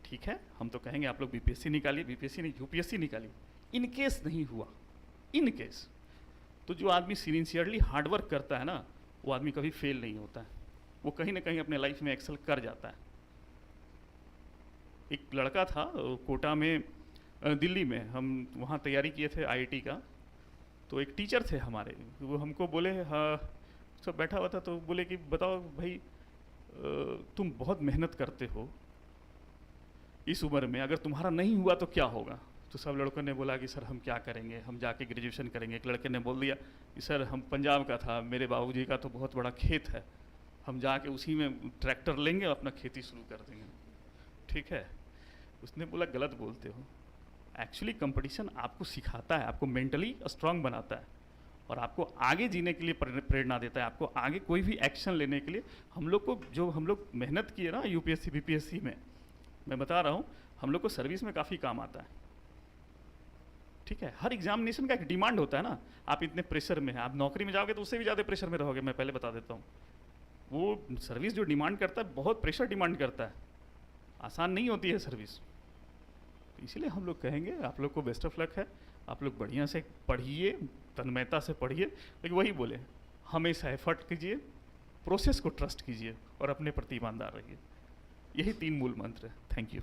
ठीक है। हम तो कहेंगे आप लोग बीपीएससी निकालिए, बीपीएससी नहीं यूपीएससी निकालिए। इन केस नहीं हुआ, इन केस तो जो आदमी सिंसियरली हार्डवर्क करता है ना, वो आदमी कभी फेल नहीं होता है, वो कहीं ना कहीं अपने लाइफ में एक्सेल कर जाता है। एक लड़का था कोटा में, दिल्ली में, हम वहाँ तैयारी किए थे आईआईटी का, तो एक टीचर थे हमारे, वो हमको बोले, हाँ सब बैठा हुआ था, तो बोले कि बताओ भाई तुम बहुत मेहनत करते हो इस उम्र में, अगर तुम्हारा नहीं हुआ तो क्या होगा। तो सब लड़कों ने बोला कि सर हम क्या करेंगे, हम जाके ग्रेजुएशन करेंगे। एक लड़के ने बोल दिया कि सर हम पंजाब का था, मेरे बाबूजी का तो बहुत बड़ा खेत है, हम जाके उसी में ट्रैक्टर लेंगे और अपना खेती शुरू कर देंगे, ठीक है। उसने बोला गलत बोलते हो, एक्चुअली कंपटीशन आपको सिखाता है, आपको मेंटली स्ट्रांग बनाता है और आपको आगे जीने के लिए प्रेरणा देता है, आपको आगे कोई भी एक्शन लेने के लिए। हम लोग को जो हम लोग मेहनत किए ना यूपीएससी बीपीएससी में, मैं बता रहा हूँ, हम लोग को सर्विस में काफ़ी काम आता है, ठीक है। हर एग्जामिनेशन का एक डिमांड होता है ना, आप इतने प्रेशर में हैं, आप नौकरी में जाओगे तो उससे भी ज़्यादा प्रेशर में रहोगे, मैं पहले बता देता हूँ। वो सर्विस जो डिमांड करता है, बहुत प्रेशर डिमांड करता है, आसान नहीं होती है सर्विस। तो इसीलिए हम लोग कहेंगे आप लोग को बेस्ट ऑफ लक है, आप लोग बढ़िया से पढ़िए, तन्मयता से पढ़िए, लेकिन वही बोले हमेशा एफर्ट कीजिए, प्रोसेस को ट्रस्ट कीजिए और अपने प्रति ईमानदार रहिए। यही 3 मूल मंत्र है। Thank you.